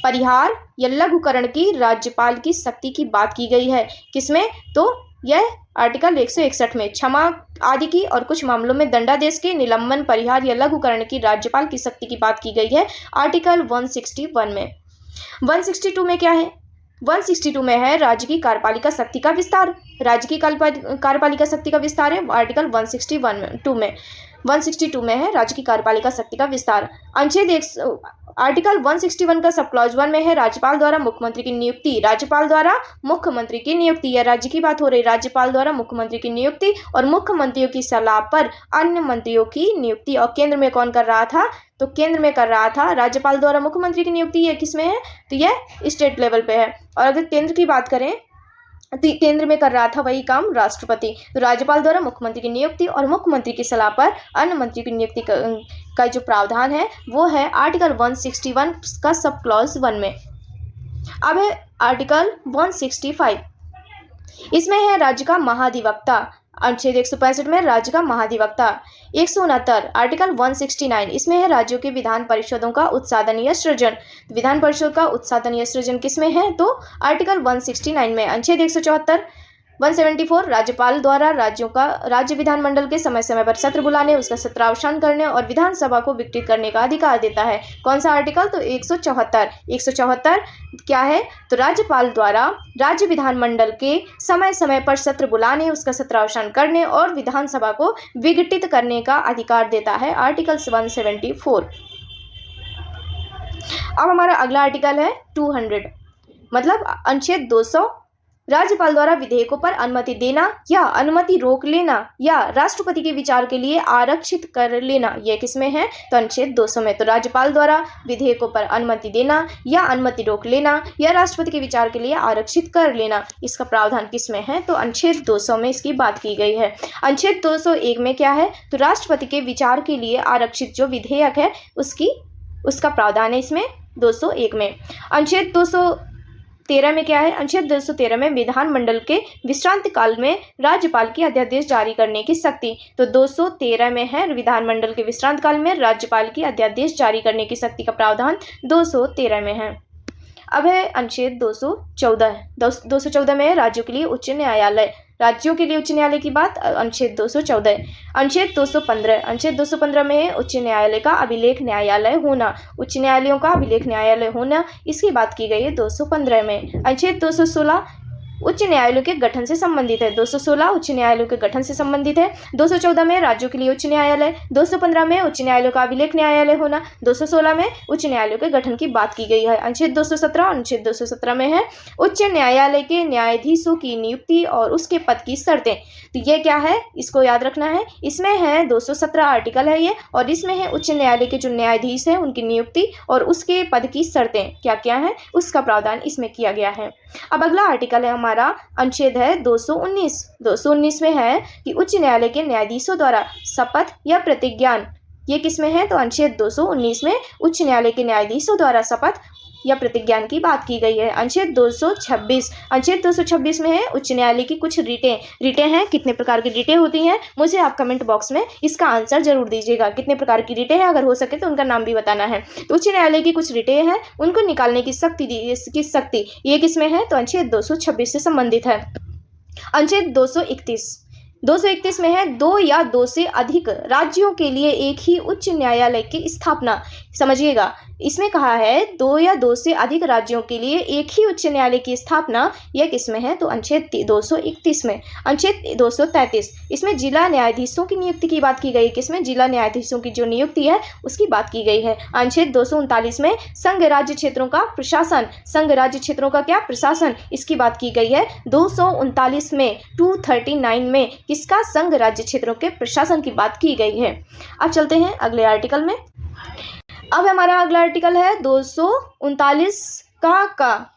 परिहार या लघुकरण की राज्यपाल की शक्ति की बात की गई है। किसमें, तो यह आर्टिकल 161 में क्षमा आदि की और कुछ मामलों में दंडादेश के निलंबन, परिहार या लघुकरण की राज्यपाल की शक्ति की बात की गई है आर्टिकल 161 में। 162 में क्या है, 162 में है राज्य की कार्यपालिका शक्ति का विस्तार। राज्य की कार्यपालिका शक्ति का विस्तार है आर्टिकल 162 में है राज्य की कार्यपालिका शक्ति का विस्तार। अनुच्छेद आर्टिकल 161 का सब क्लॉज 1 में है राज्यपाल द्वारा मुख्यमंत्री की नियुक्ति। राज्यपाल द्वारा मुख्यमंत्री की नियुक्ति, या राज्य की बात हो रही, राज्यपाल द्वारा मुख्यमंत्री की नियुक्ति और मुख्यमंत्रियों की सलाह पर अन्य मंत्रियों की नियुक्ति। और केंद्र में कौन कर रहा था, तो केंद्र में कर रहा था राज्यपाल द्वारा मुख्यमंत्री की नियुक्ति। ये किस में है, तो यह स्टेट लेवल पे है। और अगर केंद्र की बात करें तो केंद्र में कर रहा था वही काम राष्ट्रपति। तो राज्यपाल द्वारा मुख्यमंत्री की नियुक्ति और मुख्यमंत्री की सलाह पर अन्य मंत्री की नियुक्ति का जो प्रावधान है वो है आर्टिकल 161 का सब क्लॉज 1 में। अब है आर्टिकल 165, इसमें है राज्य का महाधिवक्ता। अनुच्छेद 165 में राज्य का महाधिवक्ता। 169 आर्टिकल 169 इसमें है राज्यों के विधान परिषदों का उत्साधन या सृजन। विधान परिषद का उत्साधन या सृजन किसमें है? तो आर्टिकल 169 में। अनुच्छेद 174 174 राज्यपाल द्वारा राज्य विधानमंडल के समय समय पर सत्र बुलाने, उसका सत्रावसान करने और विधानसभा को विघटित करने का अधिकार देता है। कौन सा आर्टिकल? तो 174 क्या है? तो राज्यपाल द्वारा राज्य विधानमंडल के समय समय पर सत्र बुलाने, उसका सत्रावसान करने और विधानसभा को विघटित करने का अधिकार देता है, आर्टिकल 174। अब हमारा अगला आर्टिकल है 200, मतलब अनुच्छेद 200 राज्यपाल द्वारा विधेयकों पर अनुमति देना या अनुमति रोक लेना या राष्ट्रपति के विचार के लिए आरक्षित कर लेना, यह किसमें है? तो अनुच्छेद 200 में। तो राज्यपाल द्वारा विधेयकों पर अनुमति देना या अनुमति रोक लेना या राष्ट्रपति के विचार के लिए आरक्षित कर लेना, इसका प्रावधान किसमें है? तो अनुच्छेद 200 में इसकी बात की गई है। अनुच्छेद 201 में क्या है? तो राष्ट्रपति के विचार के लिए आरक्षित जो विधेयक है उसका प्रावधान है इसमें 201 में। अनुच्छेद 213 में क्या है? अनुच्छेद 213 में विधानमंडल के विश्रांत काल में राज्यपाल की अध्यादेश जारी करने की शक्ति। तो 213 में है विधानमंडल के विश्रांत काल में राज्यपाल की अध्यादेश जारी करने की शक्ति का प्रावधान 213 में है। अब है अनुच्छेद 214 में राज्यों के लिए उच्च न्यायालय। राज्यों के लिए उच्च न्यायालय की बात, अनुच्छेद 214। अनुच्छेद 215 में है उच्च न्यायालय का अभिलेख न्यायालय होना। उच्च न्यायालयों का अभिलेख न्यायालय होना, इसकी बात की गई है 215 में। अनुच्छेद 216 उच्च न्यायालयों के गठन से संबंधित है। 216 उच्च न्यायालयों के गठन से संबंधित है। 214 में राज्यों के लिए उच्च न्यायालय, 215 में उच्च न्यायालयों का अभिलेख न्यायालय होना, 216 में उच्च न्यायालयों के गठन की बात की गई है। अनुच्छेद 217 में है उच्च न्यायालय के न्यायाधीशों की नियुक्ति और उसके पद की शर्तें। तो ये क्या है? इसको याद रखना है। इसमें है 217 आर्टिकल है ये, और इसमें है उच्च न्यायालय के जो न्यायाधीश हैं उनकी नियुक्ति और उसके पद की शर्तें क्या क्या है, उसका प्रावधान इसमें किया गया है। अब अगला आर्टिकल है हमारा अनुच्छेद है 219 में है कि उच्च न्यायालय के न्यायाधीशों द्वारा शपथ या प्रतिज्ञान, ये किसमें है? तो अनुच्छेद 219 में उच्च न्यायालय के न्यायाधीशों द्वारा शपथ या प्रतिज्ञान की बात की गई है। अनुच्छेद 226 में है उच्च न्यायालय की कुछ रिटें हैं। कितने प्रकार की रिटें होती हैं, मुझे आप कमेंट बॉक्स में इसका आंसर जरूर दीजिएगा। कितने प्रकार की रिटें हैं, अगर हो सके तो उनका नाम भी बताना है। तो उच्च न्यायालय की कुछ रिटें हैं, उनको निकालने की शक्ति ये किसमें है? तो अनुच्छेद 226 से संबंधित है। अनुच्छेद 231 में है 2 या 2 से अधिक राज्यों के लिए एक ही उच्च न्यायालय की स्थापना। समझिएगा, इसमें कहा है 2 या 2 से अधिक राज्यों के लिए एक ही उच्च न्यायालय की स्थापना, यह किसमें है? तो अनुच्छेद 231 में। अनुच्छेद 233 इसमें जिला न्यायाधीशों की नियुक्ति की बात की गई। किसमें? जिला न्यायाधीशों की जो नियुक्ति है उसकी बात की गई है। अनुच्छेद 239 में संघ राज्य क्षेत्रों का प्रशासन, संघ राज्य क्षेत्रों का क्या? प्रशासन, इसकी बात की गई है। 239 में 239 में किसका? संघ राज्य क्षेत्रों के प्रशासन की बात की गई है। अब चलते हैं अगले आर्टिकल में। अब हमारा अगला आर्टिकल है 239 का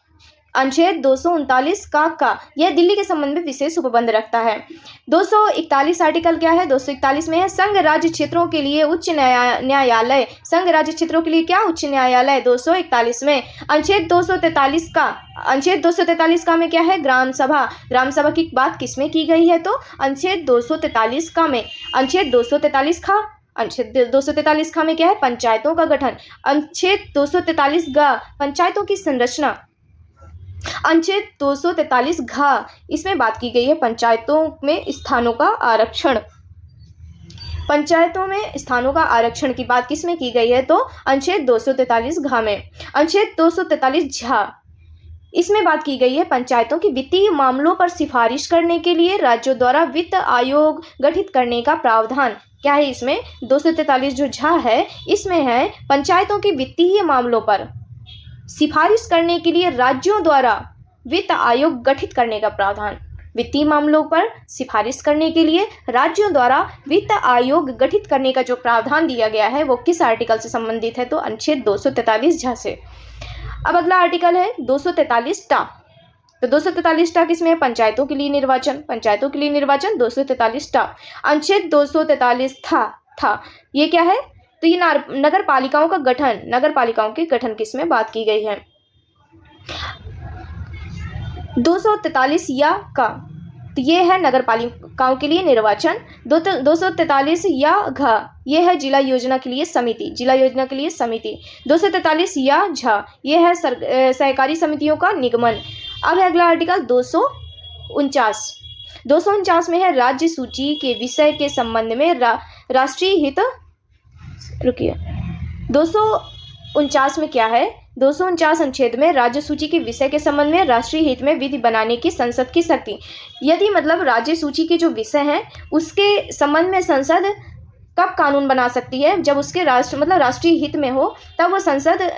अनुच्छेद 239 का यह दिल्ली के संबंध में विशेष उपबंध रखता है। 241 आर्टिकल क्या है? 241 में है संघ राज्य क्षेत्रों के लिए उच्च न्यायालय। संघ राज्य क्षेत्रों के लिए क्या? उच्च न्यायालय। 241 में अनुच्छेद 243 का में क्या है? ग्राम सभा। ग्राम सभा की बात किसमें की गई है? तो अनुच्छेद 243 का में। अनुच्छेद 243 खा में क्या है? पंचायतों का गठन। अनुच्छेद 243 ग पंचायतों की संरचना। अनुच्छेद 243 घ इसमें बात की गई है पंचायतों में स्थानों का आरक्षण। पंचायतों में स्थानों का आरक्षण की बात किसमें की गई है? तो अनुच्छेद 243 घ में। अनुच्छेद 243 झ इसमें बात की गई है पंचायतों की वित्तीय मामलों पर सिफारिश करने के लिए राज्यों द्वारा वित्त आयोग गठित करने का प्रावधान। क्या है इसमें? 243 जो झा है इसमें है पंचायतों के वित्तीय मामलों पर सिफारिश करने के लिए राज्यों द्वारा वित्त आयोग गठित करने का प्रावधान। वित्तीय मामलों पर सिफारिश करने के लिए राज्यों द्वारा वित्त आयोग गठित करने का जो प्रावधान दिया गया है वो किस आर्टिकल से संबंधित है? तो अनुच्छेद 243 झ से। अब अगला आर्टिकल है 243 टा। तो 243 टा किसमें है? पंचायतों के लिए निर्वाचन। पंचायतों के लिए निर्वाचन 243 टा। अनुच्छेद 243 था ये क्या है? तो ये नगर पालिकाओं का गठन। नगर पालिकाओं के गठन किसमें बात की गई है? 243 या का, तो ये है नगर गाँव के लिए निर्वाचन। 243 या घ, ये है जिला योजना के लिए समिति, जिला योजना के लिए समिति। 243 या झ, ये है सहकारी समितियों का निगमन। अब है अगला आर्टिकल 249। 249 में है राज्य सूची के विषय के संबंध में राष्ट्रीय हित, रुकिए 249 में क्या है, 249 अनुच्छेद में राज्य सूची के विषय के संबंध में राष्ट्रीय हित में विधि बनाने की संसद की शक्ति। यदि मतलब राज्य सूची के जो विषय हैं उसके संबंध में संसद कब कानून बना सकती है, जब उसके राष्ट्रीय हित में हो, तब वो संसद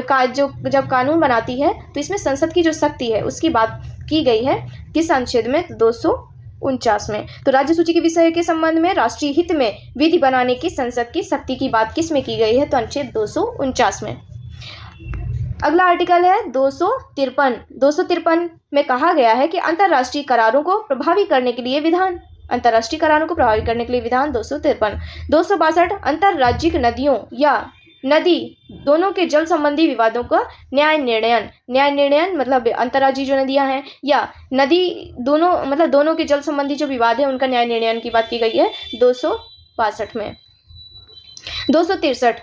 का जब कानून बनाती है तो इसमें संसद की जो शक्ति है उसकी बात की गई है किस अनुच्छेद में, 249 में। तो राज्य सूची के विषय के संबंध में राष्ट्रीय हित में विधि बनाने की संसद की शक्ति की बात किस में की गई है, तो अनुच्छेद 249 में। अगला आर्टिकल है 253। 253 में कहा गया है कि अंतर्राष्ट्रीय करारों को प्रभावी करने के लिए विधान, अंतर्राष्ट्रीय करारों को प्रभावी करने के लिए विधान 253। 262 अंतर्राज्यिक नदियों या नदी दोनों के जल संबंधी विवादों का न्याय निर्णयन। न्याय निर्णयन मतलब अंतर्राज्यीय जो नदियां हैं या नदी दोनों मतलब दोनों के जल संबंधी जो विवाद है उनका न्याय निर्णयन की बात की गई है 262 में। 263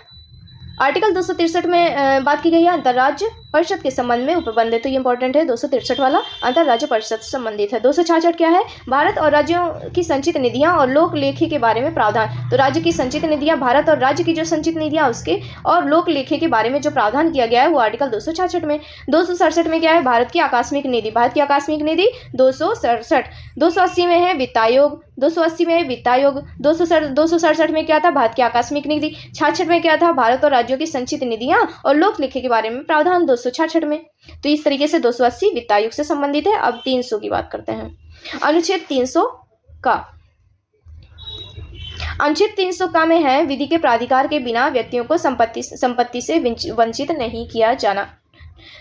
आर्टिकल 263 में बात की गई है अंतर्राज्य परिषद के संबंध में उपबंध है, तो ये इंपॉर्टेंट है 263 वाला, अंतर्राज्य परिषद से संबंधित है। 266 क्या है, भारत और राज्यों की संचित निधियां और लोक लेखे के बारे में प्रावधान। तो राज्य की संचित निधियां, भारत और राज्य की जो संचित निधियां उसके और लोक लेखे के बारे में जो प्रावधान किया गया है वो आर्टिकल 266 में। 267 में क्या है, भारत की आकस्मिक निधि, भारत की आकस्मिक निधि 267। 280 में है वित्त आयोग, 280 में है वित्त आयोग। 267 में क्या था, भारत की आकस्मिक निधि। 66 में क्या था, भारत और राज्यों की संचित निधियां और लोक लेखे के बारे में प्रावधान 266 में। तो इस तरीके से 280 वित्त आयोग से संबंधित है। अब 300 की बात करते हैं। अनुच्छेद 300 का, अनुच्छेद 300 का में है विधि के प्राधिकार के बिना व्यक्तियों को संपत्ति से वंचित नहीं किया जाना।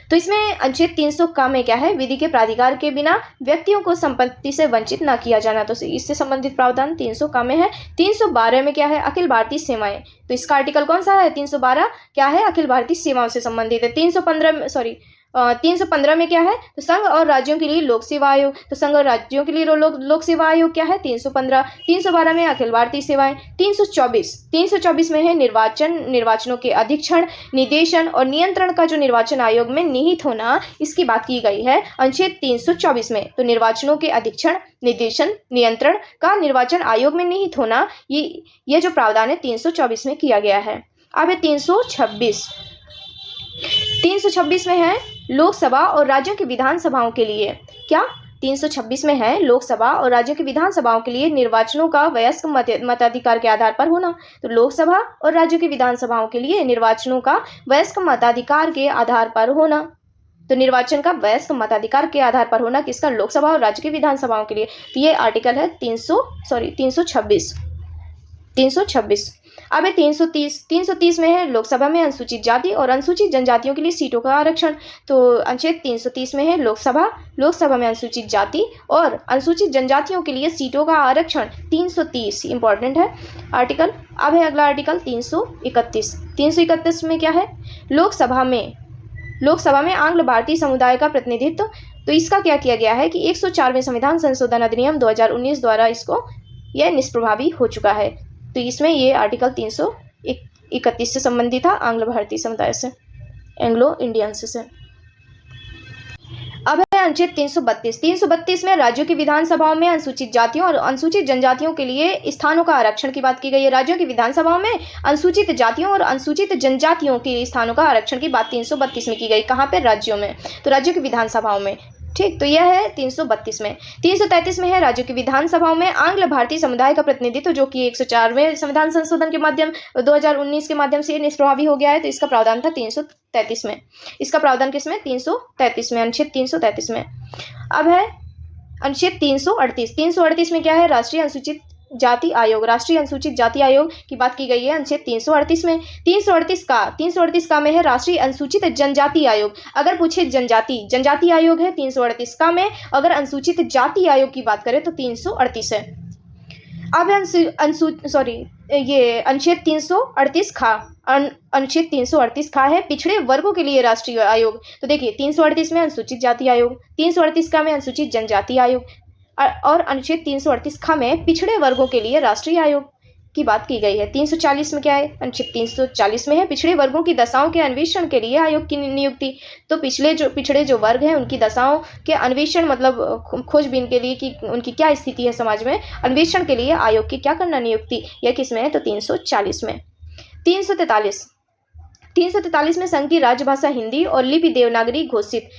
तो इसमें अनुच्छेद 300 का में क्या है, विधि के प्राधिकार के बिना व्यक्तियों को संपत्ति से वंचित ना किया जाना। तो इससे संबंधित प्रावधान 300 का में है। 312 में क्या है, अखिल भारतीय सेवाएं। तो इसका आर्टिकल कौन सा है, 312 क्या है, अखिल भारतीय सेवाओं से संबंधित है। 315 में क्या है, तो संघ और राज्यों के लिए लोक सेवा आयोग। तो संघ और राज्यों के लिए लोक सेवा आयोग क्या है, 315। 312 में अखिल भारतीय सेवाएं। 324 में है निर्वाचनों के अधीक्षण, निदेशन और नियंत्रण का जो निर्वाचन आयोग में निहित होना, इसकी बात की गई है अनुच्छेद 324 में। तो निर्वाचनों के अधीक्षण, निदेशन, नियंत्रण का निर्वाचन आयोग में निहित होना, ये जो प्रावधान है 324 में किया गया है। अब है 326 में है लोकसभा और राज्यों की विधानसभाओं के लिए क्या, 326 में है लोकसभा और राज्यों की विधानसभाओं के लिए निर्वाचनों का वयस्क मताधिकार के आधार पर होना। तो लोकसभा और राज्यों की विधानसभाओं के लिए निर्वाचनों का वयस्क मताधिकार के आधार पर होना। तो निर्वाचन का वयस्क मताधिकार के आधार पर होना किसका, लोकसभा और राज्य की विधानसभाओं के लिए। तो ये आर्टिकल है 326। अब है 330 में है लोकसभा में अनुसूचित जाति और अनुसूचित जनजातियों के लिए सीटों का आरक्षण। तो अनुच्छेद 330 में है लोकसभा में अनुसूचित जाति और अनुसूचित जनजातियों के लिए सीटों का आरक्षण 330 इंपॉर्टेंट है आर्टिकल। अब है अगला आर्टिकल 331। 331 में क्या है, लोकसभा में आंग्ल भारतीय समुदाय का प्रतिनिधित्व। तो इसका क्या किया गया है कि 104वें संविधान संशोधन अधिनियम 2019 द्वारा यह निष्प्रभावी हो चुका है। तो इसमें ये आर्टिकल 331 से संबंधित था, आंग्ल भारतीय समुदाय से, एंग्लो इंडियंस से। अब है अनुच्छेद 332। 332 में राज्यों की विधानसभाओं में अनुसूचित जातियों और अनुसूचित जनजातियों के लिए स्थानों का आरक्षण की बात की गई है। राज्यों की विधानसभाओं में अनुसूचित जातियों और अनुसूचित जनजातियों के स्थानों का आरक्षण की बात 332 में की गई। कहाँ पे, राज्यों में, तो राज्यों की विधानसभाओं में। ठीक, तो यह है 332 में। 333 में है राज्यों की विधानसभाओं में आंग्ल भारतीय समुदाय का प्रतिनिधित्व, जो कि 104वें संविधान संशोधन के माध्यम 2019 के माध्यम से निष्प्रभावी हो गया है। तो इसका प्रावधान था 333 में। इसका प्रावधान किसमें, 333 में, अनुच्छेद 333 में। अब है अनुच्छेद 338। 338 में क्या है, राष्ट्रीय अनुसूचित जाति आयोग। राष्ट्रीय अनुसूचित जाति आयोग की बात की गई है अनुच्छेद 338 में। 338 का में है राष्ट्रीय अनुसूचित जनजाति आयोग। अगर पूछे जनजाति आयोग है 338 का में, अगर अनुसूचित जाति आयोग की बात करें तो 338 है। अब ये अनुच्छेद 338 खा, अनुच्छेद 338 खा है पिछड़े वर्गों के लिए राष्ट्रीय आयोग। तो देखिए 338 में अनुसूचित जाति आयोग, 338 का में अनुसूचित जनजाति आयोग। और अनुच्छेद 338 ख में पिछड़े वर्गों के लिए राष्ट्रीय आयोग की बात की गई है। 340 में क्या है? अनुच्छेद 340 में है पिछड़े वर्गों की दशाओं के अन्वेषण के लिए आयोग की नियुक्ति। तो पिछड़े जो वर्ग हैं उनकी दशाओं के अन्वेषण मतलब खोजबीन के लिए कि उनकी क्या स्थिति है समाज में, अन्वेषण के लिए आयोग की क्या करना, नियुक्ति। यह किस में है? तो 340 में। 343 में संघ की राजभाषा हिंदी और लिपि देवनागरी घोषित।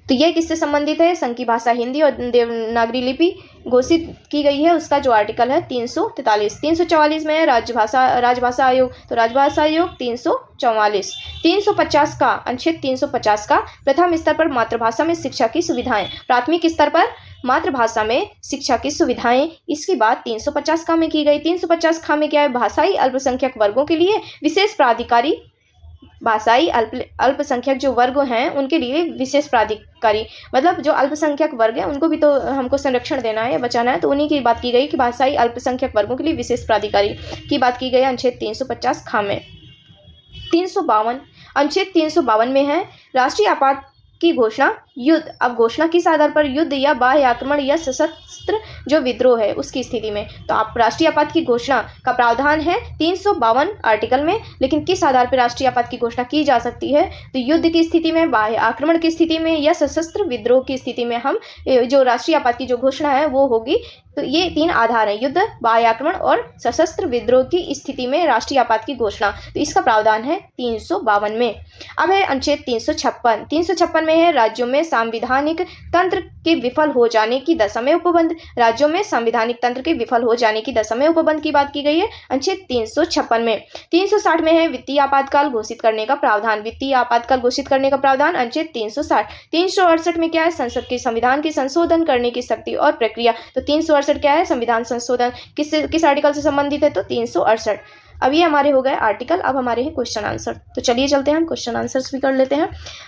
तो यह किससे संबंधित है? संघ की भाषा हिंदी और देवनागरी लिपि घोषित की गई है, उसका जो आर्टिकल है 343। 344 में है राजभाषा आयोग। तो राजभाषा आयोग 344। 350 का अनुच्छेद 350 का प्रथम स्तर पर मातृभाषा में शिक्षा की सुविधाएं, प्राथमिक स्तर पर मातृभाषा में शिक्षा की सुविधाएं, इसकी बात 350 का में की गई। 350 का में क्या है? भाषाई अल्पसंख्यक वर्गों के लिए विशेष प्राधिकारी, भाषाई अल्पसंख्यक जो वर्ग हैं उनके लिए विशेष प्राधिकारी, मतलब जो अल्पसंख्यक वर्ग है उनको भी तो हमको संरक्षण देना है, बचाना है, तो उन्हीं की बात की गई कि भाषाई अल्पसंख्यक वर्गों के लिए विशेष प्राधिकारी की बात की गई अनुच्छेद 350 ख में। 352 अनुच्छेद 352 में है राष्ट्रीय आपात की घोषणा, युद्ध। अब घोषणा किस आधार पर? युद्ध या बाह्य आक्रमण या सशस्त्र जो विद्रोह है उसकी स्थिति में। तो आप राष्ट्रीय आपात की घोषणा का प्रावधान है 352 आर्टिकल में, लेकिन किस आधार पर राष्ट्रीय आपात की घोषणा की जा सकती है? तो युद्ध की स्थिति में, बाह्य आक्रमण की स्थिति में या सशस्त्र विद्रोह की स्थिति में हम जो राष्ट्रीय आपात की जो घोषणा है वो होगी। तो ये 3 आधार हैं, युद्ध, बाह्य आक्रमण और सशस्त्र विद्रोह की स्थिति में राष्ट्रीय आपात की घोषणा। तो इसका प्रावधान है 352 में। अब है अनुच्छेद 356। 356 में है राज्यों में संवैधानिक तंत्र के विफल हो जाने की दशा में उपबंध। राज्यों में संवैधानिक तंत्र के विफल हो जाने की दशा में उपबंध की बात की गई है अनुच्छेद 356 में। 360 में है वित्तीय आपातकाल घोषित करने का प्रावधान। वित्तीय आपातकाल घोषित करने का प्रावधान अनुच्छेद 360। 368 में क्या है? संसद के संविधान के संशोधन करने की शक्ति और प्रक्रिया। तो 368 क्या है? संविधान संशोधन किस आर्टिकल से संबंधित है? तो 368। अब ये हमारे हो गए आर्टिकल, अब हमारे हैं क्वेश्चन आंसर। तो चलिए चलते हैं, हम क्वेश्चन आंसर्स भी कर लेते हैं।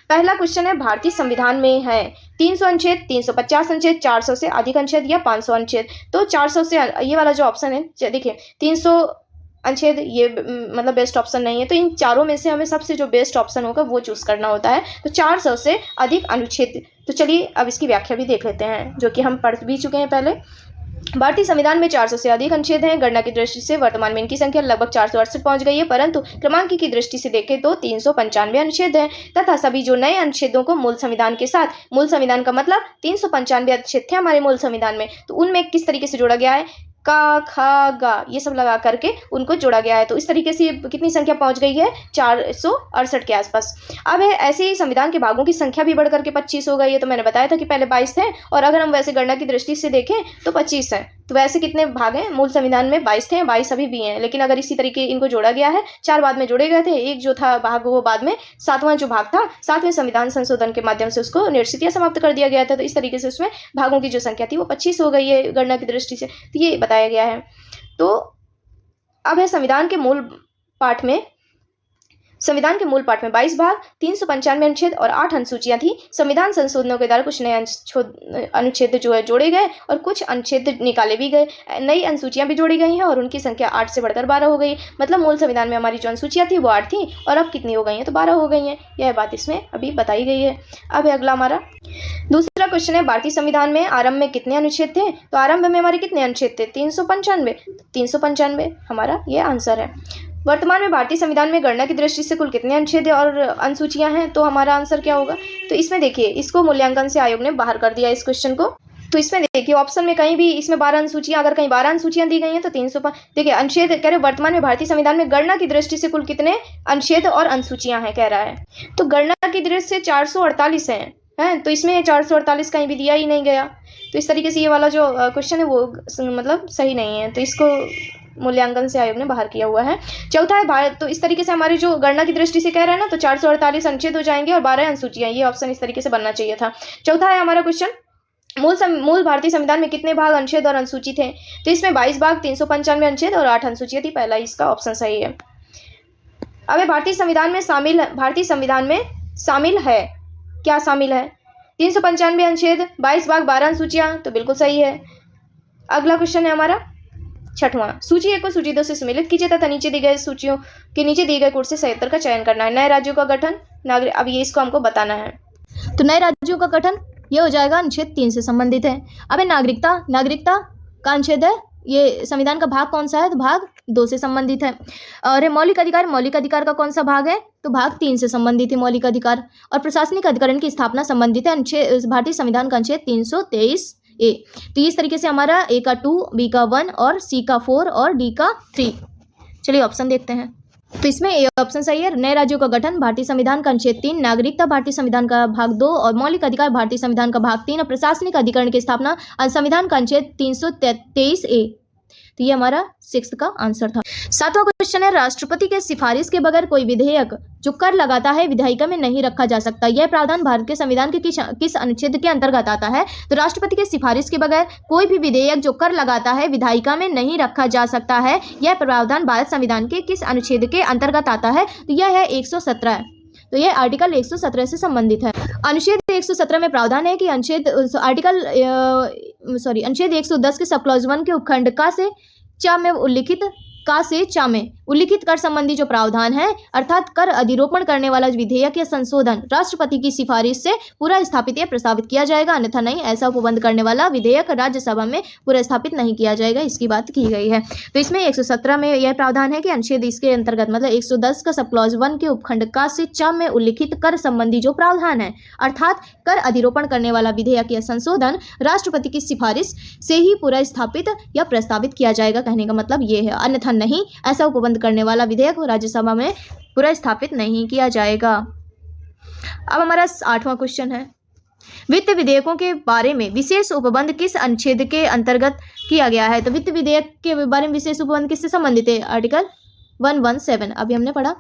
पहला क्वेश्चन है भारतीय संविधान में है 300 अनुच्छेद, 350 अनुच्छेद, 400 से अधिक अनुच्छेद या 500 अनुच्छेद। तो 400 से ये वाला जो ऑप्शन है, देखिए 300 अनुच्छेद ये मतलब बेस्ट ऑप्शन नहीं है, तो इन चारों में से हमें सबसे जो बेस्ट ऑप्शन होगा वो चूज करना होता है। तो 400 से अधिक अनुच्छेद। तो चलिए अब इसकी व्याख्या भी देख लेते हैं, जो कि हम पढ़ भी चुके हैं पहले। भारतीय संविधान में 400 से अधिक अनुच्छेद हैं। गणना की दृष्टि से वर्तमान में इनकी संख्या लगभग 468 पहुंच गई है, परंतु क्रमांक की दृष्टि से देखें तो 395 अनुच्छेद हैं तथा सभी जो नए अनुच्छेदों को मूल संविधान के साथ, मूल संविधान का मतलब 395 अनुच्छेद थे हमारे मूल संविधान में, तो उनमें किस तरीके से जोड़ा गया है? का, खा, गा ये सब लगा करके उनको जोड़ा गया है। तो इस तरीके से कितनी संख्या पहुंच गई है? 468 के आसपास। अब है ऐसे ही संविधान के भागों की संख्या भी बढ़ करके 25 हो गई है। तो मैंने बताया था कि पहले 22 थे, और अगर हम वैसे गणना की दृष्टि से देखें तो 25 हैं। तो वैसे कितने भाग हैं? मूल संविधान में 22 थे, 22 अभी भी हैं, लेकिन अगर इसी तरीके इनको जोड़ा गया है, 4 बाद में जोड़े गए थे, एक जो था भाग वो बाद में 7वां जो भाग था 7वें संविधान संशोधन के माध्यम से उसको निरसित या समाप्त कर दिया गया था। तो इस तरीके से उसमें भागों की जो संख्या थी वो 25 हो गई है गणना की दृष्टि से, तो ये बताया गया है। तो अब है संविधान के मूल पाठ में 22 भाग, 395 अनुच्छेद और 8 अनुसूचियां थी। संविधान संशोधनों के द्वारा कुछ नए अनुच्छेद जो है जोड़े गए और कुछ अनुच्छेद निकाले भी गए, नई अनुसूचियां भी जोड़ी गई हैं और उनकी संख्या 8 से बढ़कर 12 हो गई। मतलब मूल संविधान में हमारी जो अनुसूचियां थी वो 8 थी और अब कितनी हो गई हैं? तो 12 हो गई हैं। यह बात इसमें अभी बताई गई है। अब है अगला हमारा दूसरा क्वेश्चन है भारतीय संविधान में आरंभ में कितने अनुच्छेद थे? तो आरंभ में हमारे कितने अनुच्छेद थे? 395 हमारा ये आंसर है। वर्तमान में भारतीय संविधान में गणना की दृष्टि से कुल कितने अनुच्छेद और अनुसूचियां हैं? तो हमारा आंसर क्या होगा? तो इसमें देखिए, इसको मूल्यांकन से आयोग ने बाहर कर दिया इस क्वेश्चन को। तो इसमें देखिए ऑप्शन में कहीं भी इसमें 12 अनुसूचियां, अगर कहीं 12 अनुसूचियां दी गई हैं तो 305। देखिए अनुच्छेद कह रहे वर्तमान में भारतीय संविधान में गणना की दृष्टि से कुल कितने अनुच्छेद और अनुसूचियां हैं कह रहा है। तो गणना की दृष्टि से 448 हैं, तो इसमें 448 कहीं भी दिया ही नहीं गया। तो इस तरीके से ये वाला जो क्वेश्चन है वो मतलब सही नहीं है, तो इसको मूल्यांकन से आयोग ने बाहर किया हुआ है। चौथा है भारत, तो इस तरीके से हमारी जो गणना की दृष्टि से कह रहे हैं ना, तो 448 अनुच्छेद हो जाएंगे और 12 अनुसूचियां, ये ऑप्शन इस तरीके से बनना चाहिए था। चौथा है हमारा क्वेश्चन मूल भारतीय संविधान में कितने भाग, अनुच्छेद और अनुसूची थे? तो इसमें 22 भाग, 395 अनुच्छेद और 8 अनुसूचियां थी। पहला इसका ऑप्शन सही है। अब भारतीय संविधान में शामिल है, क्या शामिल है? 395 अनुच्छेद, 22 भाग, 12 अनुसूचियां, तो बिल्कुल सही है। अगला क्वेश्चन है हमारा छठवां, सूची 1 को सूची 2 से सम्मिलित कीजिए तथा नीचे दी गई सूचियों के नीचे दिए गए कोड से 77 का चयन करना है। नए राज्यों का गठन, अब ये इसको हमको बताना है। तो नए राज्यों का गठन ये हो जाएगा अनुच्छेद 3 से संबंधित है। अब है नागरिकता, नागरिकता का अनुच्छेद है, ये संविधान का भाग कौन सा है, तो भाग 2 से संबंधित है। और है मौलिक अधिकार, मौलिक अधिकार का कौन सा भाग है, तो भाग 3 से संबंधित है मौलिक अधिकार। और प्रशासनिक अधिकरण की स्थापना संबंधित है अनुच्छेद भारतीय संविधान का अनुच्छेद 323A। तो इस तरीके से हमारा ए का 2, बी का 1 और सी का 4 और डी का 3। चलिए ऑप्शन देखते हैं। तो इसमें ए ऑप्शन सही है। नए राज्यों का गठन भारतीय संविधान का अनुच्छेद 3, नागरिकता भारतीय संविधान का भाग 2 और मौलिक अधिकार भारतीय संविधान का भाग 3 और प्रशासनिक अधिकरण की स्थापना संविधान का अनुच्छेद 323A। तो ये हमारा 6 का आंसर था। 7वां क्वेश्चन है, राष्ट्रपति के सिफारिश के बगैर कोई विधेयक जो कर लगाता है विधायिका में नहीं रखा जा सकता। यह प्रावधान भारत के संविधान के किस अनुच्छेद के अंतर्गत आता है, तो राष्ट्रपति के सिफारिश के बगैर कोई भी विधेयक जो कर लगाता है विधायिका में नहीं रखा जा सकता है। यह प्रावधान भारत संविधान के किस अनुच्छेद के अंतर्गत आता है, तो यह है 117। तो यह आर्टिकल 117 से संबंधित है। अनुच्छेद 117 में प्रावधान है कि अनुच्छेद 110 के सब क्लॉज 1 के उपखंड का से च में उल्लिखित कर संबंधी जो प्रावधान है, अर्थात कर अधिरोपण करने वाला विधेयक या संशोधन राष्ट्रपति की सिफारिश से पूरा स्थापित या प्रस्तावित किया जाएगा, अन्यथा नहीं। ऐसा उपबंध करने वाला विधेयक राज्यसभा में पूरा स्थापित नहीं किया जाएगा, इसकी बात की गई है। तो इसमें 117 में यह प्रावधान है कि अनुच्छेद इसके अंतर्गत मतलब 110 का सब क्लॉज 1 के उपखंड का से च में उल्लिखित कर संबंधी जो प्रावधान है, अर्थात कर अधिरोपण करने वाला विधेयक या संशोधन राष्ट्रपति की सिफारिश से ही पूरा स्थापित या प्रस्तावित किया जाएगा, कहने का मतलब ये है, अन्यथा नहीं। ऐसा उपबंध करने वाला विधेयक राज्यसभा में पूरा स्थापित नहीं किया जाएगा। अब हमारा 8वां क्वेश्चन है, वित्त विधेयकों के बारे में विशेष उपबंध किस अनुच्छेद के अंतर्गत किया गया है, तो वित्त विधेयक के बारे में विशेष उपबंध किससे संबंधित है, आर्टिकल 117 अभी हमने पढ़ा।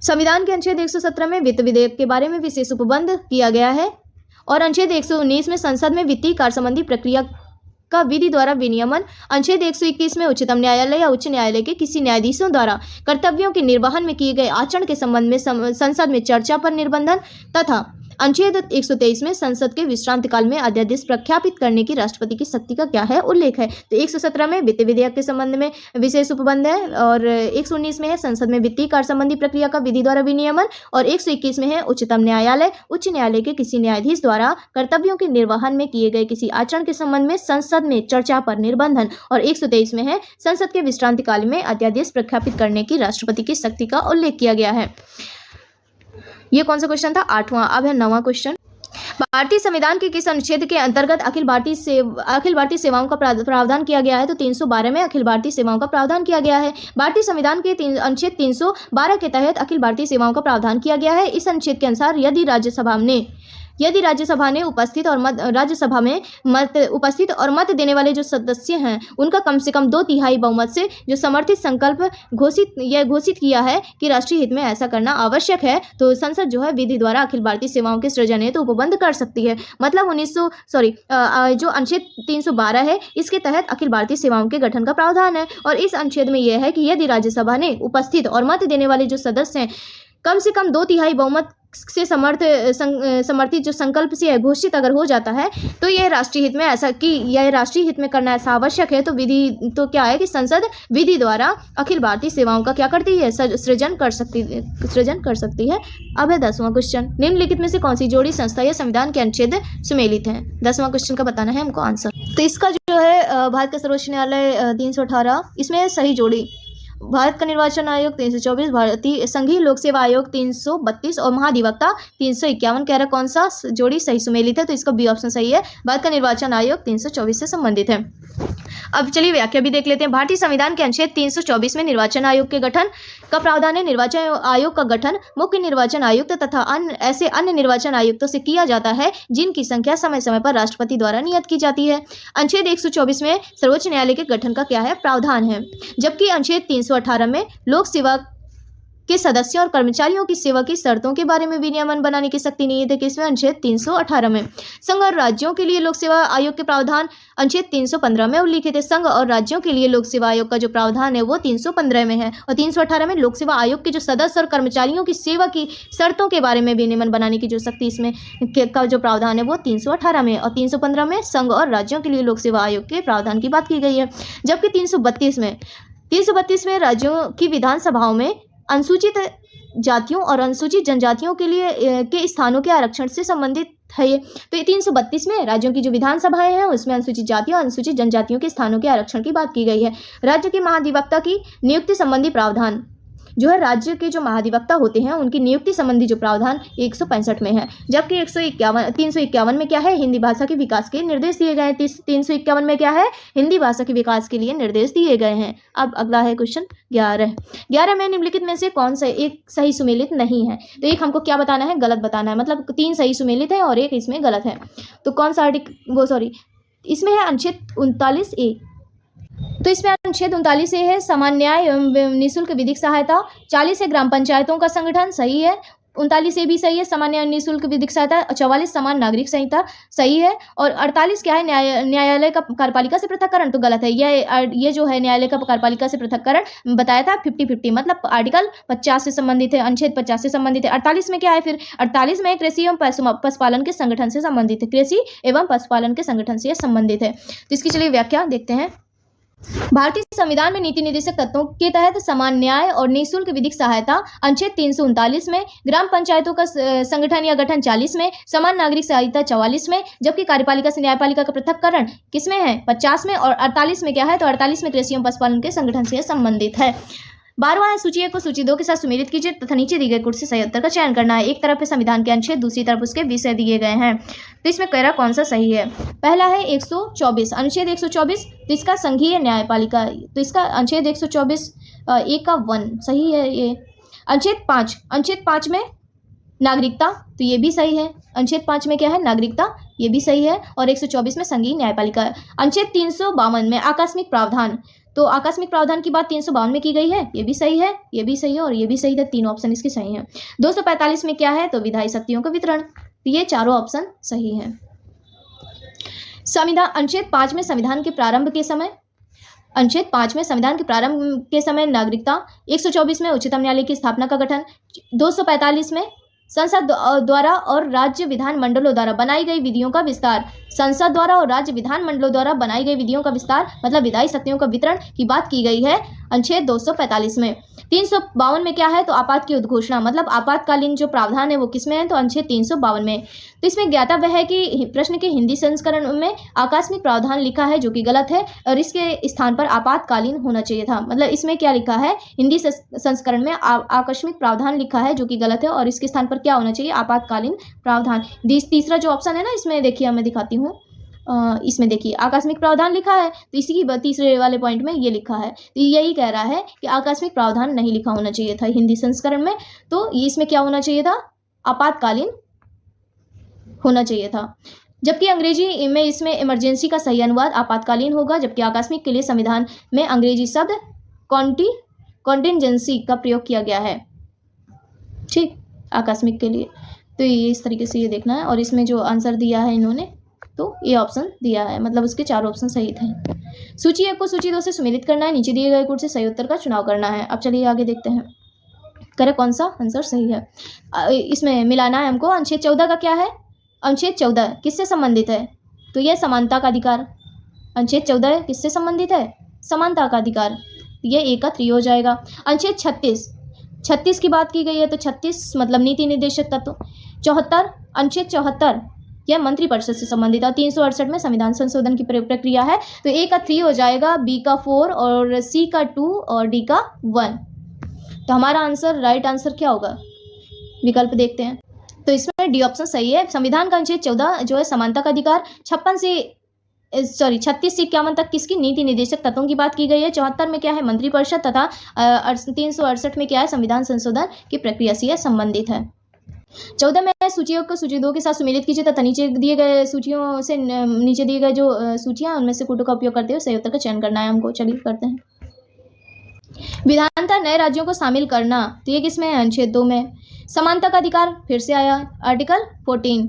संविधान के अनुच्छेद 117 में वित्त विधेयक के बारे में विशेष उपबंध किया गया है और अनुच्छेद 119 में संसद में वित्तीय कार्य संबंधी प्रक्रिया का विधि द्वारा विनियमन, अनुच्छेद 121 में उच्चतम न्यायालय या उच्च न्यायालय के किसी न्यायाधीशों द्वारा कर्तव्यों के निर्वहन में किए गए आचरण के संबंध में संसद में चर्चा पर निर्बंधन तथा अनुच्छेद 123 में संसद के विश्रांति काल में अध्यादेश प्रख्यापित करने की राष्ट्रपति की शक्ति का क्या है, उल्लेख है। तो 117 में वित्त विधेयक के संबंध में विशेष उपबंध है और 119 में है संसद में वित्तीय कार्य संबंधी प्रक्रिया का विधि द्वारा विनियमन और 121 में है उच्चतम न्यायालय उच्च न्यायालय के किसी न्यायाधीश द्वारा कर्तव्यों के निर्वहन में किए गए किसी आचरण के संबंध में संसद में चर्चा पर निर्बंधन और 123 में है संसद के विश्रांति काल में अध्यादेश प्रख्यापित करने की राष्ट्रपति की शक्ति का उल्लेख किया गया है। ये कौन सा क्वेश्चन था, 8वां। अब है 9वां क्वेश्चन, भारतीय संविधान के किस अनुच्छेद के अंतर्गत अखिल भारतीय सेवाओं का प्रावधान किया गया है, तो 312 में अखिल भारतीय सेवाओं का प्रावधान किया गया है। भारतीय संविधान के अनुच्छेद 312 के तहत अखिल भारतीय सेवाओं का प्रावधान किया गया है। इस अनुच्छेद के अनुसार यदि राज्यसभा में उपस्थित और मत देने वाले जो सदस्य हैं उनका कम से कम 2/3 बहुमत से जो समर्थित संकल्प घोषित किया है कि राष्ट्रीय हित में ऐसा करना आवश्यक है, तो संसद जो है विधि द्वारा अखिल भारतीय सेवाओं के सृजन हेतु उपबंध कर सकती है। मतलब जो अनुच्छेद 312 है इसके तहत अखिल भारतीय सेवाओं के गठन का प्रावधान है और इस अनुच्छेद में यह है कि यदि राज्यसभा ने उपस्थित और मत देने वाले जो सदस्य हैं कम से कम 2/3 बहुमत से समर्थित जो संकल्प से घोषित अगर हो जाता है तो यह राष्ट्रीय हित में करना ऐसा आवश्यक है, तो विधि तो क्या है कि संसद विधि द्वारा अखिल भारतीय सेवाओं का क्या करती है, सृजन कर सकती है। अब है 10वां क्वेश्चन, निम्नलिखित में से कौन सी जोड़ी संस्था या संविधान के अनुच्छेद सुमेलित है। 10वां क्वेश्चन का बताना है हमको आंसर। तो इसका जो है भारत का सर्वोच्च न्यायालय 318, इसमें सही जोड़ी भारत का निर्वाचन आयोग 324, भारतीय संघीय लोक सेवा आयोग 332 और महाधिवक्ता 351 कह रहा कौन सा जोड़ी सही सुमेलित है, तो इसका बी ऑप्शन सही है। भारत का निर्वाचन आयोग 324 से संबंधित है। अब चलिए व्याख्या भी देख लेते हैं। भारतीय संविधान के अनुच्छेद 324 में निर्वाचन आयोग के गठन का प्रावधान है। निर्वाचन आयोग का गठन मुख्य निर्वाचन आयुक्त तथा अन्य निर्वाचन आयुक्तों से किया जाता है जिनकी संख्या समय समय पर राष्ट्रपति द्वारा नियत की जाती है। अनुच्छेद 124 में सर्वोच्च न्यायालय के गठन का क्या है, प्रावधान है, जबकि अनुच्छेद 318 में लोक सेवा के सदस्यों और कर्मचारियों की सेवा की शर्तों के बारे में विनियमन बनाने की शक्ति नहीं है। किसमें, अनुच्छेद 318 में। संघ और राज्यों के लिए लोक सेवा आयोग के प्रावधान अनुच्छेद 315 में उल्लिखित है। संघ और राज्यों के लिए लोक सेवा आयोग का जो प्रावधान है वो 315 में है और 318 में लोक सेवा आयोग के जो सदस्य और कर्मचारियों की सेवा की शर्तों के बारे में विनियमन बनाने की जो शक्ति इसमें का जो प्रावधान है वो 318 में और 315 में संघ और राज्यों के लिए लोक सेवा आयोग के प्रावधान की बात की गई है। जबकि 332 में राज्यों की विधानसभाओं में अनुसूचित जातियों और अनुसूचित जनजातियों के लिए के स्थानों के आरक्षण से संबंधित है ये। तो ये 332 में राज्यों की जो विधानसभाएं हैं उसमें अनुसूचित जातियों और अनुसूचित जनजातियों के स्थानों के आरक्षण की बात की गई है। राज्य के महाधिवक्ता की नियुक्ति संबंधी प्रावधान जो है, राज्य के जो महाधिवक्ता होते हैं उनकी नियुक्ति संबंधी जो प्रावधान 165 में है, जबकि 351 में क्या है, हिंदी भाषा के विकास के निर्देश दिए गए हैं। 351 में क्या है, हिंदी भाषा के विकास के लिए निर्देश दिए गए हैं। अब अगला है क्वेश्चन 11 में निम्नलिखित में से कौन सा एक सही सुमेलित नहीं है। तो एक हमको क्या बताना है, गलत बताना है, मतलब 3 सही सुमेलित है और एक इसमें गलत है। तो कौन सा इसमें है अनुच्छेद 39A। तो इसमें अनुच्छेद 39 है सामान्य न्याय एवं निःशुल्क विधिक सहायता। 40 है ग्राम पंचायतों का संगठन, सही है। 39 भी सही है, सामान्य निःशुल्क विधिक सहायता। 44 समान नागरिक संहिता, सही है। और 48 क्या है, न्यायालय का कार्यपालिका से पृथक्करण, तो गलत है। ये जो है न्यायालय का कार्यपालिका से पृथक्करण बताया था 50-50, मतलब आर्टिकल 50 से संबंधित है, अनुच्छेद 50 से संबंधित है। 48 में क्या है, फिर 48 में कृषि एवं पशुपालन के संगठन से संबंधित है, कृषि एवं पशुपालन के संगठन से संबंधित है। तो इसकी चलिए व्याख्या देखते हैं। भारतीय संविधान में नीति निर्देशक तत्वों के तहत समान न्याय और निःशुल्क विधिक सहायता अनुच्छेद 339 में, ग्राम पंचायतों का संगठन या गठन 40 में, समान नागरिक सहायता 44 में, जबकि कार्यपालिका से न्यायपालिका का पृथक्करण किसमें है, 50 में। और 48 में क्या है, तो 48 में कृषि एवं पशुपालन के संगठन से संबंधित है। 12वां है, सूची 1 को सूची 2 के साथ सुमेलित कीजिए तथा नीचे दिए गए कुछ से सही उत्तर का चयन करना है। एक तरफ है संविधान के अनुच्छेद, दूसरी तरफ उसके विषय दिए गए हैं। तो इसमें कह रहा कौन सा सही है। पहला है 124, अनुच्छेद 124, तो इसका संघीय न्यायपालिका, तो इसका अनुच्छेद 124 एक का 1 सही है ये। अनुच्छेद 5 में नागरिकता, तो ये भी सही है। अनुच्छेद 5 में क्या है, नागरिकता, ये भी सही है। और 124 में संघीय न्यायपालिका। अनुच्छेद 352 में आकस्मिक प्रावधान, तो आकस्मिक प्रावधान की बात 352 में की गई है, ये भी सही है, ये भी सही है और ये भी सही है। 3 ऑप्शन इसके सही हैं। 245 में क्या है, तो विधायी शक्तियों का वितरण, तो ये चारों ऑप्शन सही हैं। संविधान अनुच्छेद 5 में संविधान के प्रारंभ के समय, अनुच्छेद 5 में संविधान के प्रारंभ के समय नागरिकता। 124 में उच्चतम न्यायालय की स्थापना का गठन। 245 में संसद द्वारा और राज्य विधान मंडलों द्वारा बनाई गई विधियों का विस्तार। संसद द्वारा और राज्य विधान मंडलों द्वारा बनाई गई विधियों का विस्तार मतलब विधायी शक्तियों का वितरण की बात की गई है अनुच्छेद 245 में। 352 में क्या है, तो आपात की उद्घोषणा, मतलब आपातकालीन जो प्रावधान है वो किसमें है, तो अनुच्छेद 352 में। तो इसमें ज्ञातव्य है कि प्रश्न के हिंदी संस्करण में आकस्मिक प्रावधान लिखा है जो कि गलत है और इसके स्थान पर आपातकालीन होना चाहिए था। मतलब इसमें क्या लिखा है, हिंदी संस्करण में आकस्मिक प्रावधान लिखा है जो कि गलत है और इसके स्थान पर क्या होना चाहिए, आपातकालीन प्रावधान। तीसरा जो ऑप्शन है ना, इसमें देखिए मैं दिखाती हूँ, इसमें देखिए आकस्मिक प्रावधान लिखा है, तो इसी की तीसरे वाले पॉइंट में ये लिखा है, तो यही कह रहा है कि आकस्मिक प्रावधान नहीं लिखा होना चाहिए था हिंदी संस्करण में, तो ये इसमें क्या होना चाहिए था, आपातकालीन होना चाहिए था। जबकि अंग्रेजी में इसमें इमरजेंसी का सही अनुवाद आपातकालीन होगा, जबकि आकस्मिक के लिए संविधान में अंग्रेजी शब्द कॉन्टिंजेंसी का प्रयोग किया गया है। ठीक, आकस्मिक के लिए, तो ये इस तरीके से ये देखना है। और इसमें जो आंसर दिया है इन्होंने, तो ये ऑप्शन दिया है, मतलब उसके 4 ऑप्शन सही थे। सूची 1 को सूची 2 से सुमेलित करना है, नीचे दिए गए कुछ से सही उत्तर का चुनाव करना है। अब चलिए आगे देखते हैं, करें कौन सा आंसर सही है। इसमें मिलाना है हमको। अनुच्छेद 14 का क्या है, अनुच्छेद 14 किससे संबंधित है, तो यह समानता का अधिकार। अनुच्छेद 14 किससे संबंधित है, समानता का अधिकार, ये A का 3 हो जाएगा। अनुच्छेद 36 की बात की गई है, तो 36 मतलब नीति निर्देशक तत्व। 74, अनुच्छेद 74 यह मंत्रिपरिषद से संबंधित है। 368 में संविधान संशोधन की प्रक्रिया है, तो A का 3 हो जाएगा, B का 4 और C का 2 और D का 1। तो हमारा आंसर, राइट आंसर क्या होगा, विकल्प देखते हैं। तो इसमें डी ऑप्शन सही है। संविधान का अनुच्छेद 14 जो है समानता का अधिकार, 36 से 51 तक किसकी, नीति निर्देशक तत्वों की बात की गई है। 74 में क्या है, मंत्रिपरिषद, तथा 368 में क्या है, संविधान संशोधन की प्रक्रिया से संबंधित है। 14 में सूचियों को सूची 2 के साथ सुमेलित कीजिए तथा नीचे दिए गए सूचियों से नीचे दिए गए जो सूचियां उनमें से कोटों का उपयोग करते हुए सही उत्तर का चयन करना है हमको। चलिए करते हैं। विधानतः नए राज्यों को शामिल करना, तो ये किसमें है, अनुच्छेद 2 में। समानता का अधिकार फिर से आया, आर्टिकल 14।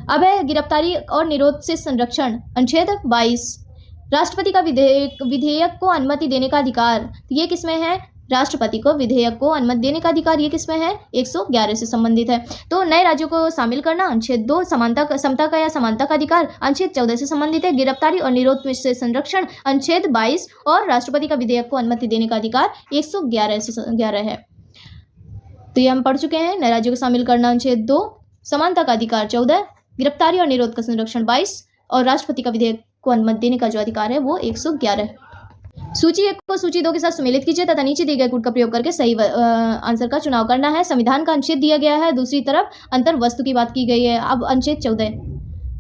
अब है गिरफ्तारी और निरोध से संरक्षण, अनुच्छेद 22। राष्ट्रपति का विधेयक को अनुमति देने का अधिकार, तो ये किसमें है, राष्ट्रपति को विधेयक को अनुमति देने का अधिकार, ये किसमें है, 111 से संबंधित है। तो नए राज्यों को शामिल करना, अनुच्छेद 2। समता का या समानता का अधिकार, अनुच्छेद 14 से संबंधित है। गिरफ्तारी और निरोध से संरक्षण, अनुच्छेद 22। और राष्ट्रपति का विधेयक को अनुमति देने का अधिकार 111 से 11 है। तो ये हम पढ़ चुके हैं। नए राज्यों को शामिल करना अनुच्छेद 2, समानता का अधिकार 14, गिरफ्तारी और निरोध का संरक्षण 22 और राष्ट्रपति का विधेयक को अनुमति देने का जो अधिकार है वो 111। सूची 1 को सूची 2 के साथ सम्मिलित कीजिए तथा नीचे दिए गए कूट का प्रयोग करके सही आंसर का चुनाव करना है। संविधान का अनुच्छेद दिया गया है, दूसरी तरफ अंतर वस्तु की बात की गई है। अब अनुच्छेद 14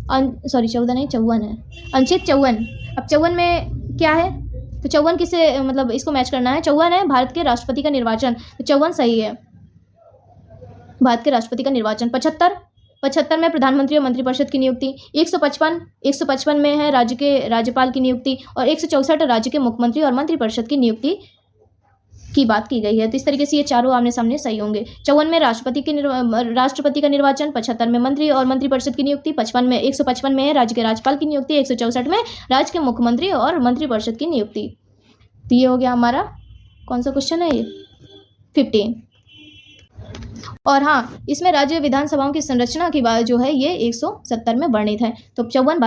14 नहीं 54 है, अनुच्छेद 54। अब 54 में क्या है, तो 54 किसे मतलब इसको मैच करना है। 54 है भारत के राष्ट्रपति का निर्वाचन, तो 54 सही है, भारत के राष्ट्रपति का निर्वाचन। 75 में प्रधानमंत्री और मंत्रिपरिषद की नियुक्ति। 155 में है राज्य के राज्यपाल की नियुक्ति और 164 राज्य के मुख्यमंत्री और मंत्रिपरिषद की नियुक्ति की बात की गई है। तो इस तरीके से ये चारों आमने सामने सही होंगे। 54 में राष्ट्रपति का निर्वाचन, 75 में मंत्री और मंत्रिपरिषद की नियुक्ति, 155 में है राज्य के राज्यपाल की नियुक्ति, 164 में राज्य के मुख्यमंत्री और मंत्रिपरिषद की नियुक्ति। तो ये हो गया हमारा कौन सा क्वेश्चन है, ये 15। और हाँ, इसमें राज्य विधानसभाओं की संरचना की बात जो है ये 170 में वर्णित है। तो 54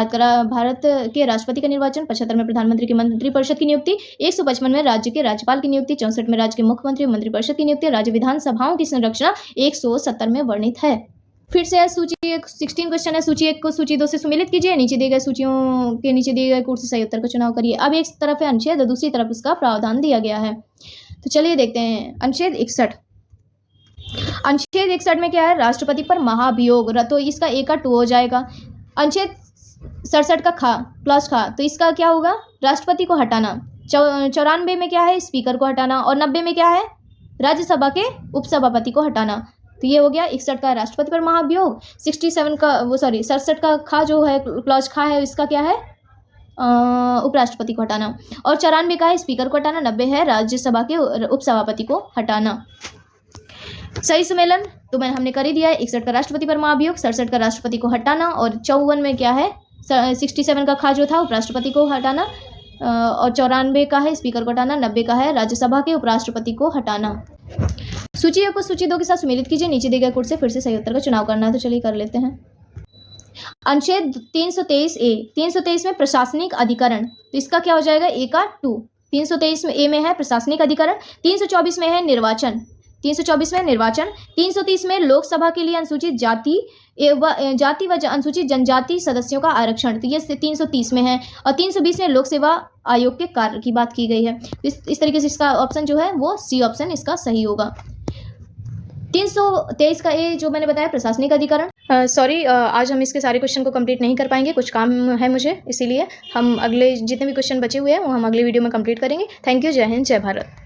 भारत के राष्ट्रपति का निर्वाचन, 75 में प्रधानमंत्री की मंत्रिपरिषद की नियुक्ति, 155 में राज्य के राज्यपाल की नियुक्ति, 64 में राज्य के मुख्यमंत्री मंत्रिपरिषद की नियुक्ति, राज्य विधानसभाओं की संरचना 170 में वर्णित है। फिर से सूची 16 क्वेश्चन है। सूची 1 को सूची 2 से सम्मिलित कीजिए, नीचे दिए गए सूचियों के नीचे दिए गए कूट से सही उत्तर का चुनाव करिए। अब एक तरफ है अनुच्छेद और दूसरी तरफ इसका प्रावधान दिया गया है। तो चलिए देखते हैं अनुच्छेद 61। अनुच्छेद 61 में क्या है, राष्ट्रपति पर महाभियोग, तो इसका ए का 2 हो जाएगा। अनुच्छेद 67 का क्लॉज खा, तो इसका क्या होगा, राष्ट्रपति को हटाना। 94 में क्या है, स्पीकर को हटाना। और 90 में क्या है, राज्यसभा के उपसभापति को हटाना। तो ये हो गया 61 का राष्ट्रपति पर महाभियोग। 67 का खा जो है, क्लॉज खा है, इसका क्या है, उपराष्ट्रपति को हटाना। और 94 का है स्पीकर को हटाना। 90 है राज्यसभा के उपसभापति को हटाना। सही सम्मेलन तो हमने कर ही दिया है। 61 का राष्ट्रपति पर महाभियोग, 67 का राष्ट्रपति को हटाना और 54 में क्या है, 67 का खा जो था उपराष्ट्रपति को हटाना और 94 का है स्पीकर को हटाना, 90 का है राज्यसभा के उपराष्ट्रपति को हटाना। सूची 1 को सूची 2 के साथ सम्मिलित कीजिए, नीचे दिए गए कूट से फिर से सही उत्तर का चुनाव करना है। तो चलिए कर लेते हैं। अनुच्छेद 323 ए, 323 में प्रशासनिक अधिकरण, तो इसका क्या हो जाएगा, ए का 2। 323 में ए में है प्रशासनिक अधिकरण, 324 में है निर्वाचन, 324 में निर्वाचन, 330 में लोकसभा के लिए अनुसूचित जाति व अनुसूचित जनजाति सदस्यों का आरक्षण, तो ये 330 में है। और 320 में लोक सेवा आयोग के कार्य की बात की गई है। इस तरीके से इसका ऑप्शन जो है वो सी ऑप्शन इसका सही होगा। 323 का ए जो मैंने बताया प्रशासनिक अधिकरण। आज हम इसके सारे क्वेश्चन को कंप्लीट नहीं कर पाएंगे, कुछ काम है मुझे, इसीलिए हम अगले जितने भी क्वेश्चन बचे हुए हैं वो हम अगले वीडियो में कंप्लीट करेंगे। थैंक यू, जय हिंद, जय भारत।